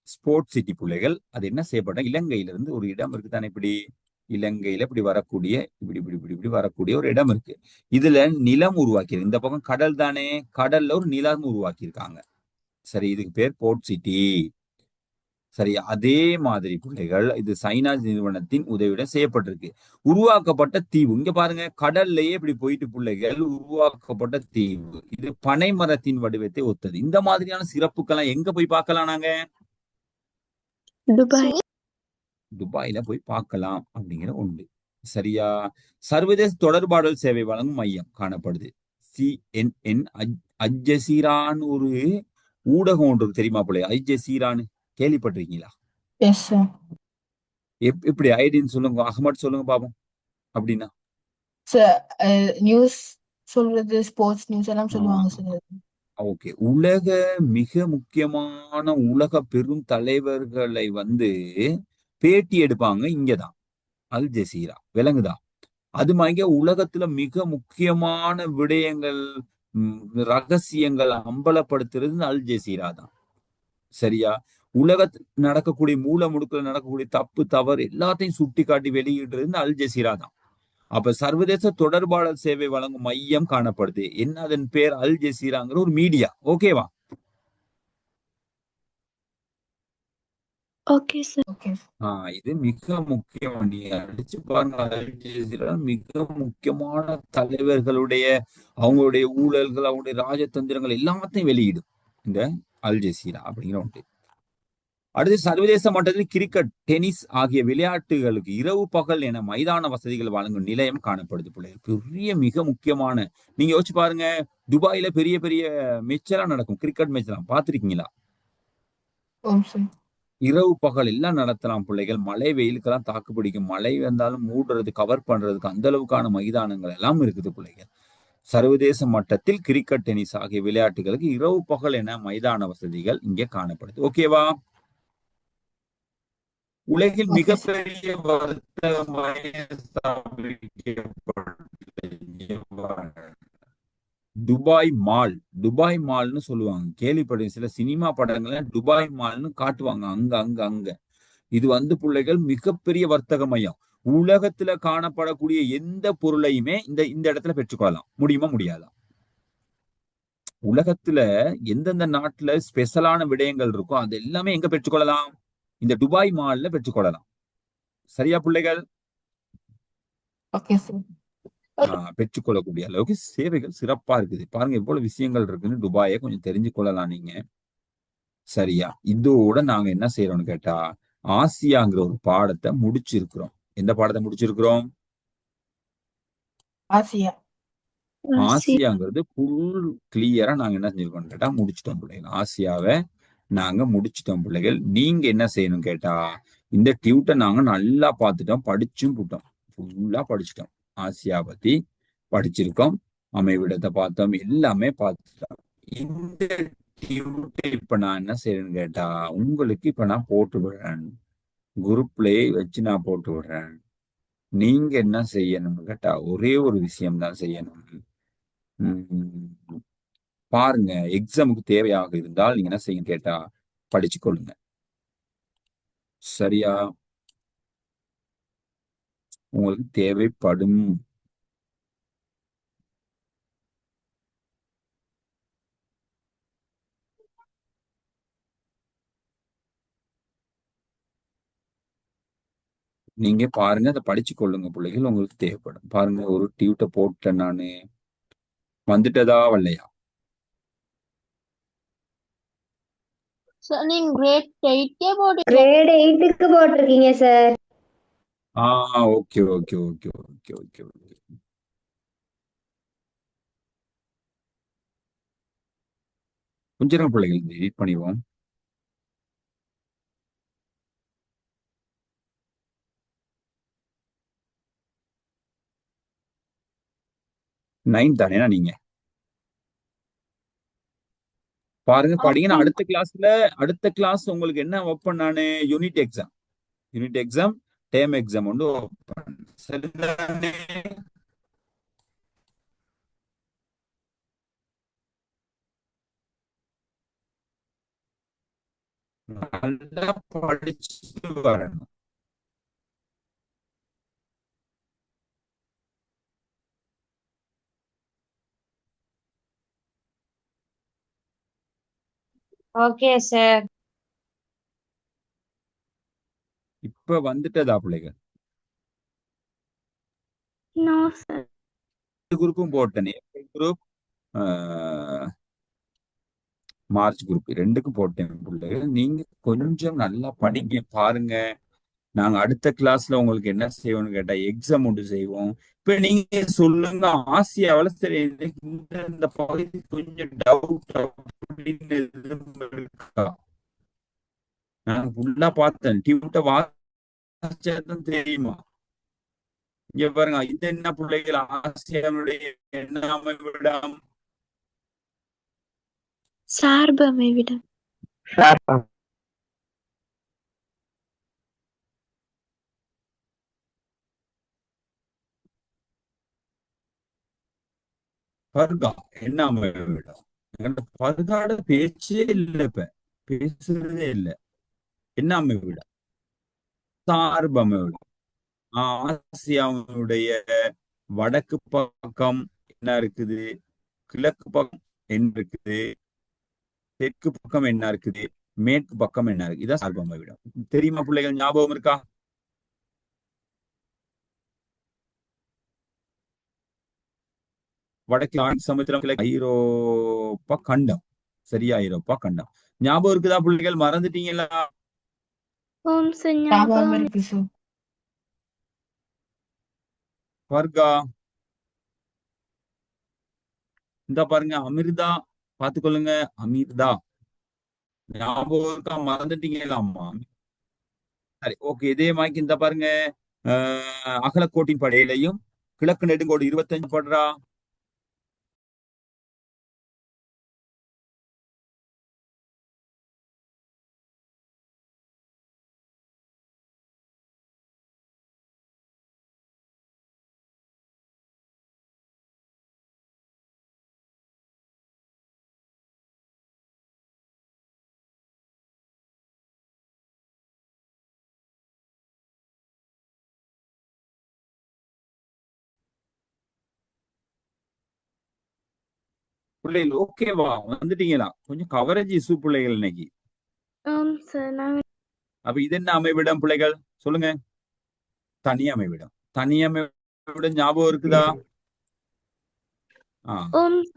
ஸ்போர்ட் சிட்டி பிள்ளைகள். அது என்ன செய்யப்பட்ட இலங்கையில இருந்து ஒரு இடம் இருக்குதானே, இப்படி இலங்கையில இப்படி வரக்கூடிய இப்படி இப்படி இப்படி இப்படி வரக்கூடிய ஒரு இடம் இருக்கு. இதுல நிலம் உருவாக்கி, இந்த பக்கம் கடல் தானே, கடல்ல ஒரு நிலம் உருவாக்கி இருக்காங்க. சரி, இதுக்கு பேர் போர்ட் சிட்டி. சரி, அதே மாதிரி பிள்ளைகள் இது சைனா நிறுவனத்தின் உதவியுடன் செய்யப்பட்டிருக்கு. உருவாக்கப்பட்ட தீவு. இங்க பாருங்க, கடல்லையே இப்படி போயிட்டு பிள்ளைகள் உருவாக்கப்பட்ட தீவு. இது பனை மரத்தின் வடிவத்தை ஒத்தது. இந்த மாதிரியான சிறப்புக்கெல்லாம் எங்க போய் பார்க்கலாம்? நாங்க துபாயில போய் பார்க்கலாம் அப்படிங்கிற உண்டு. சரியா? சர்வதேச தொடர்பாடல் சேவை வழங்கும் மையம் காணப்படுது. CNN அல்ஜசீரான்னு ஒரு ஊடகம் ஒன்று தெரியுமா பிள்ளை? அல்ஜசீரான்னு கேள்விப்பட்டிருக்கீங்களா? எப்படி ஐடின்னு சொல்லுங்க, அகமட் சொல்லுங்க பாப்போம். அப்படின்னா நியூஸ் சொல்றது, ஸ்போர்ட்ஸ் நியூஸ் எல்லாம் சொல்லுவாங்க. ஓகே. உலக மிக முக்கியமான உலக பெரும் தலைவர்களை வந்து பேட்டி எடுப்பாங்க இங்கதான், அல் ஜசீரா. விளங்குதா? அது மாதிரி உலகத்துல மிக முக்கியமான விடயங்கள், ரகசியங்கள் அம்பலப்படுத்துறது அல் ஜசீரா தான். சரியா? உலகத்தில் நடக்கக்கூடிய மூல முடுக்கில் நடக்கக்கூடிய தப்பு தவறு எல்லாத்தையும் சுட்டி காட்டி வெளியிடுறது அல் ஜசீரா தான். அப்ப சர்வதேச தொடர்பாடல் சேவை வழங்கும் மையம் காணப்படுது. என்ன அதன் பேர்? அல் ஜசீராங்கிற ஒரு மீடியா. ஓகேவா? Okay sir. இது மிக முக்கியம். நீங்க அடிச்சு பாருங்க, அல் ஜசீரா மிக முக்கியமான தலைவர்களுடைய அவங்களுடைய ஊழல்கள், அவங்களுடைய ராஜதந்திரங்கள் எல்லாத்தையும் வெளியிடும் இந்த அல் ஜசீரா அப்படிங்கிற ஒன்று. அடுத்து, சர்வதேச மட்டத்தில் கிரிக்கெட், டென்னிஸ் ஆகிய விளையாட்டுகளுக்கு இரவு பகல் என மைதான வசதிகள் வழங்கும் நிலையம் காணப்படுது பிள்ளைகள். பெரிய மிக முக்கியமான, நீங்க யோசிச்சு பாருங்க, துபாயில பெரிய பெரிய மேட்செல்லாம் நடக்கும். கிரிக்கெட் மேட்ச்லாம் பார்த்திருக்கீங்களா? இரவு பகல் எல்லாம் நடத்தலாம் பிள்ளைகள். மழை வெயிலுக்கெல்லாம் தாக்கு பிடிக்கும். மழை வந்தாலும் மூடுறது, கவர் பண்றதுக்கு அந்த அளவுக்கான மைதானங்கள் எல்லாம் இருக்குது பிள்ளைகள். சர்வதேச மட்டத்தில் கிரிக்கெட், டென்னிஸ் ஆகிய விளையாட்டுகளுக்கு இரவு பகல் என மைதான வசதிகள் இங்கே காணப்படுது. ஓகேவா? உலகில் ஓகே சார். மிகப்பெரிய வர்த்தக மையம் ஸ்தாபிக்கப்பட்டது. Dubai mall. துபாய் மால்னு சொல்லுவாங்க, கேள்விப்பட்ட சில சினிமா படங்கள்ல துபாய் மால்னு காட்டுவாங்க. அங்க அங்க அங்க இது வந்து பிள்ளைகள் மிகப்பெரிய வர்த்தக மையம். உலகத்துல காணப்படக்கூடிய எந்த பொருளையுமே இந்த இந்த இடத்துல பெற்றுக்கொள்ளலாம். முடியுமா முடியாதா? உலகத்துல எந்தெந்த நாட்டுல ஸ்பெஷலான விடயங்கள் இருக்கோ அது எல்லாமே எங்க பெற்றுக்கொள்ளலாம்? இந்த துபாய் மால்ல பெற்றுக்கொள்ளலாம். சரியா பிள்ளைகள்? Okay sir. பெற்றுக்கொள்ளக்கூடிய அளவுக்கு சேவைகள் சிறப்பா இருக்குது. பாருங்க எவ்வளவு விஷயங்கள் இருக்குன்னு துபாயை கொஞ்சம் தெரிஞ்சு கொள்ளலாம் நீங்க. சரியா? இதோட நாங்க என்ன செய்யறோம்னு கேட்டா, ஆசியாங்கிற ஒரு பாடத்தை முடிச்சிருக்கிறோம். எந்த பாடத்தை முடிச்சிருக்கிறோம்? ஆசியா. ஆசியாங்கிறது ஃபுல் கிளியரா நாங்க என்ன செஞ்சிருக்கோம் கேட்டா முடிச்சிட்டோம் பிள்ளைகள். ஆசியாவை நாங்க முடிச்சிட்டோம் பிள்ளைகள். நீங்க என்ன செய்யணும் கேட்டா, இந்த டியூட்டை நாங்க நல்லா பார்த்துட்டோம், படிச்சும் போட்டோம், ஃபுல்லா படிச்சிட்டோம். ஆசியா பத்தி படிச்சிருக்கோம், அமைவிடத்தை பார்த்தோம், எல்லாமே பார்த்துட்டோம். இந்த டியூட்டை இப்ப நான் என்ன செய்யறேன்னு கேட்டா, உங்களுக்கு இப்ப நான் போட்டு விடுறேன், குரூப்லயே வச்சு நான் போட்டு விடுறேன். நீங்க என்ன செய்யணும்னு கேட்டா ஒரே ஒரு விஷயம் தான் செய்யணும். பாருங்க, எக்ஸாமுக்கு தேவையாக இருந்தால் நீங்க என்ன செய்யுங்க கேட்டா படிச்சு கொள்ளுங்க. சரியா? உங்களுக்கு தேவைப்படும். நீங்க பாருங்க, அதை படிச்சு கொள்ளுங்க பிள்ளைகள், உங்களுக்கு தேவைப்படும். பாருங்க, ஒரு டியூட்டை போட்டேன் நானு. வந்துட்டதா வரலையா? சார் நீங்க கிரேட் 8 போட்டு கிரேட் 8க்கு போட்டிருக்கீங்க sir. Okay okay okay okay okay okay. கொஞ்சம் பிள்ளைகள் எடிட் பண்ணிடுவோம். நைன் தானேனா நீங்க பாருங்க, படிங்க. நான் அடுத்த கிளாஸ் உங்களுக்கு என்ன வைப்பேன் நானு? யூனிட் எக்ஸாம் டேர்ம் எக்ஸாம் வந்து வைப்பேன். சரிதானே? நல்லா படிச்சுட்டு வரணும். Okay sir. இப்ப வந்துட்டதா பிள்ளைகள்? No sir. குரூப்பும் போட்டேன். குரூப், மார்ச் குரூப் ரெண்டுக்கும் போட்டேன் பிள்ளைகள். நீங்க கொஞ்சம் நல்லா படிங்க. பாருங்க, நாங்க அடுத்த கிளாஸ்ல உங்களுக்கு என்ன செய்வோம்னு கேட்டா எக்ஸாம் ஒன்று செய்வோம். இப்ப நீங்க சொல்லுங்க, ஆசியாவில சரி இந்த பகுதி கொஞ்சம் டவுட் அப்படின்னு எதுவும் இருக்கா? நான் ஃபுல்லா பார்த்தேன், டியூட்ட வாசிச்சாதான் தெரியுமா? இங்க பாருங்க, இது என்ன பிள்ளைகள், ஆசியாவுடைய என்ன அமைவிடம்? சார்பு அமைவிடம். பர்கா என்ன அமைவிடம்? பர்காட பேச்சே இல்லை, இப்ப பேசுறதே இல்லை. என்ன அமைவிடம்? சார்பு அமைவிடம். ஆசியாவுடைய வடக்கு பக்கம் என்ன இருக்குது, கிழக்கு பக்கம் என்ன இருக்குது, தெற்கு பக்கம் என்ன இருக்குது, மேற்கு பக்கம் என்ன இருக்கு? இதான் சார்பு அமைவிடம். தெரியுமா பிள்ளைகள்? ஞாபகம் இருக்கா? வடக்கு சமுத்திரம், கிழக்கு ஐரோப்பா கண்டம். சரியா? ஐரோப்பா கண்டம். ஞாபகம் இருக்குதா பிள்ளைகள்? மறந்துட்டீங்களா? ஓம் சார், ஞாபகம் ஞாபகம் இருக்கு சார். பர்கா இந்த பாருங்க, அமிர்தா பாத்துக்கொள்ளுங்க. அமிர்தா ஞாபகம் இருக்கா? மறந்துட்டீங்களாமா? சரி, ஓகே. இதே மாதிரி இந்த பாருங்க, அகலக்கோட்டின் படையிலையும் கிழக்கு நெடுங்கோடு 25 படுறா. பிள்ளைகள் ஓகேவா? வந்துட்டீங்களா? கொஞ்சம் கவரேஜ் இஷ்யூ பிள்ளைகள் இன்னைக்கு. சார் நாங்க அப்ப இது என்ன அமைவிடம் பிள்ளைகள் சொல்லுங்க? தனி அமைவிடம். தனி அமைவிடம் ஞாபகம் இருக்குதா?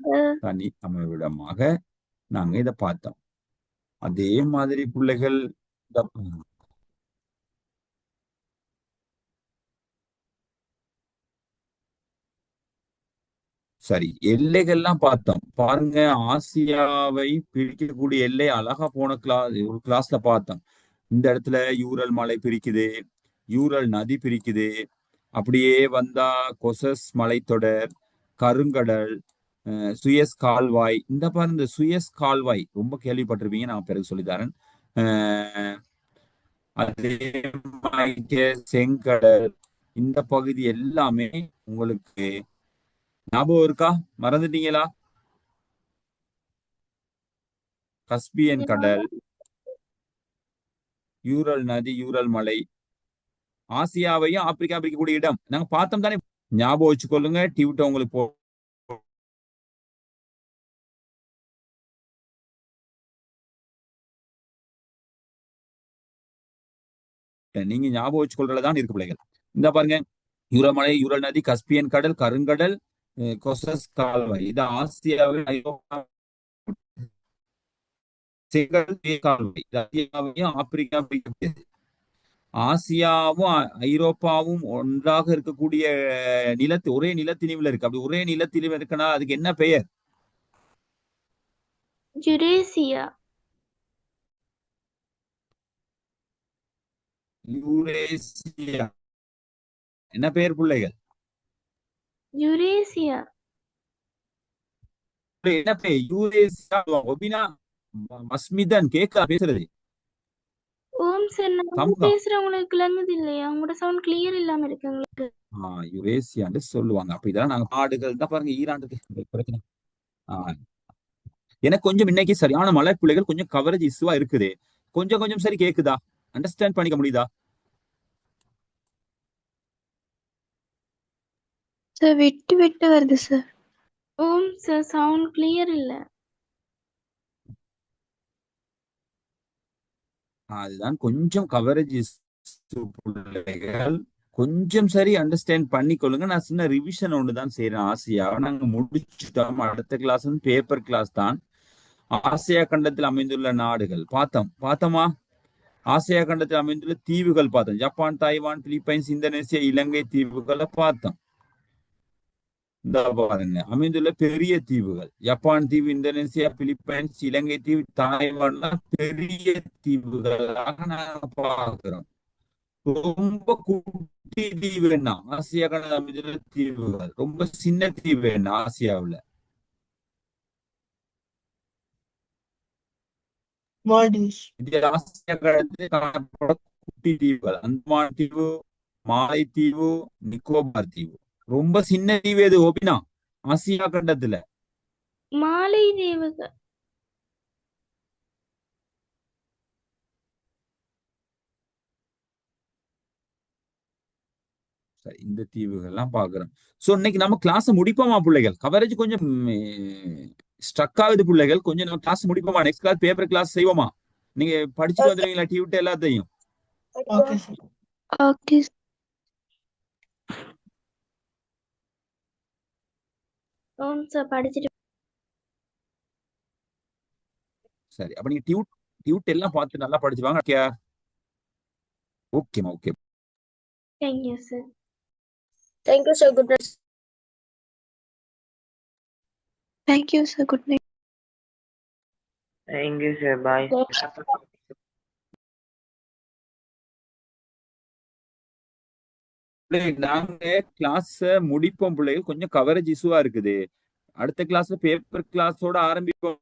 சார் தனி அமைவிடமாக நாங்க இதை பார்த்தோம். அதே மாதிரி பிள்ளைகள் சரி, எல்லைகள்லாம் பார்த்தோம் பாருங்க. ஆசியாவை பிரிக்கக்கூடிய எல்லை அழகா போன ஒரு கிளாஸ்ல பார்த்தோம். இந்த இடத்துல யூரல் மலை பிரிக்குது, யூரல் நதி பிரிக்குது. அப்படியே வந்தா கொசஸ் மலைத்தொடர், கருங்கடல், சுயஸ் கால்வாய். இந்த பாருங்க, இந்த சுயஸ் கால்வாய் ரொம்ப கேள்விப்பட்டிருப்பீங்க, நான் பிறகு சொல்லித்தரேன். அதே மாதிரி செங்கடல், இந்த பகுதி எல்லாமே உங்களுக்கு ஞாபகம் இருக்கா? மறந்துட்டீங்களா? கஸ்பியன் கடல், யூரல் நதி, யூரல் மலை, ஆசியாவையும் ஆப்பிரிக்கா பிரிக்கக்கூடிய இடம் நாங்க பார்த்தோம் தானே? ஞாபகம் வச்சுக்கொள்ளுங்க. டியூட்டை உங்களுக்கு நீங்க ஞாபகம் வச்சுக்கொள்றதுதான் இருக்கு பிள்ளைகள். இந்த பாருங்க, யூரல் மலை, யூரல் நதி, கஸ்பியன் கடல், கருங்கடல், கொசஸ் கால்வாய். இது ஆசியாவில் கால்வாய். ஆப்பிரிக்கா பிரிக்கக்கூடியது. ஆசியாவும் ஐரோப்பாவும் ஒன்றாக இருக்கக்கூடிய ஒரே நிலத்திணிவுல இருக்கு. அப்படி ஒரே நிலத்திணிவு இருக்குன்னா அதுக்கு என்ன பெயர்? யுரேசியா. யூரேசியா. என்ன பெயர் பிள்ளைகள்? யுரேசியா. என்ன பெயர்? யூரேசியா. ஒபினா மஸ்மிதன் கேக்கா பேசுறது? சார் நான் பேசுறவங்களுக்கு விளங்குது இல்லையா? உங்களோட சவுண்ட் கிளியர் இல்லாம இருக்கு உங்களுக்கு. யுரேசியான்னு சொல்லுவாங்க. அப்ப இதெல்லாம் நாங்க நாடுகள் தான் பாருங்க. ஈரானுக்கு பிரச்சனை. எனக்கு கொஞ்சம் இன்னைக்கு சரியான மழை பிள்ளைகள், கொஞ்சம் கவரேஜ் இஷ்யூவா இருக்குது. கொஞ்சம் கொஞ்சம் சரி கேக்குதா? அண்டர்ஸ்டாண்ட் பண்ணிக்க முடியுதா? சார் விட்டு விட்டு வருது சார். சார் சவுண்ட் கிளியர் இல்ல. அதுதான் கொஞ்சம் கவரேஜ் பிள்ளைகள், கொஞ்சம் சரி அண்டர்ஸ்டாண்ட் பண்ணிக்கொள்ளுங்க. நான் சின்ன ரிவிஷன் ஒண்ணுதான் செய்யறேன். ஆசியா நாங்க முடிச்சுட்டோம். அடுத்த கிளாஸ் வந்து பேப்பர் கிளாஸ் தான். ஆசியா கண்டத்தில் அமைந்துள்ள நாடுகள் பார்த்தோமா? ஆசியா கண்டத்தில் அமைந்துள்ள தீவுகள் பார்த்தோம். ஜப்பான், தாய்வான், பிலிப்பைன்ஸ், இந்தோனேசியா, இலங்கை தீவுகளை பார்த்தோம். இந்த பாருங்க, அமைந்துள்ள பெரிய தீவுகள் ஜப்பான் தீவு, இந்தோனேசியா, பிலிப்பைன்ஸ், இலங்கை தீவு, தாய்வான்லாம் பெரிய தீவுகளாக நாங்க பார்க்கிறோம். ரொம்ப குட்டி தீவு என்ன? ஆசியா கண்டத்தில் அமைந்துள்ள தீவுகள். ரொம்ப சின்ன தீவு என்ன ஆசியாவுல? இது ஆசியா கடத்தில் காணப்பட குட்டி தீவுகள். அந்தமான் தீவு, மாலைத்தீவு, நிக்கோபார் தீவு. ரொம்ப சின்ன தீவு எது ஓபினா ஆசியா கண்டத்துல? மாலைதீவுகள். சரி, இந்த தீவுகள் எல்லாம் பாக்குறோம். சோ இன்னைக்கு நம்ம கிளாஸ் முடிப்போமா பிள்ளைகள்? கவரேஜ் கொஞ்சம் ஸ்ட்ரக் ஆகுது பிள்ளைகள். கொஞ்சம் நம்ம கிளாஸ் முடிப்போமா? நெக்ஸ்ட் கிளாஸ் பேப்பர் கிளாஸ் செய்வோமா? நீங்க படிச்சுட்டு வந்துடுவீங்களா டியூட் எல்லாத்தையும்? ஓகே சார் படிச்சிட்டு. சரி, அப்ப நீங்க டியூட் எல்லாம் பார்த்து நல்லா படிச்சுவாங்க. ஓகேமா? Okay, thank you sir. Thank you, sir. Good night. Thank you sir. Good night. Thank you, sir. Bye. நாங்க கிளாஸ் முடிப்போம் பிள்ளைகள். கொஞ்சம் கவரேஜ் இஷ்யூவா இருக்குது. அடுத்த கிளாஸ்ல பேப்பர் கிளாஸோட ஆரம்பிப்போம்.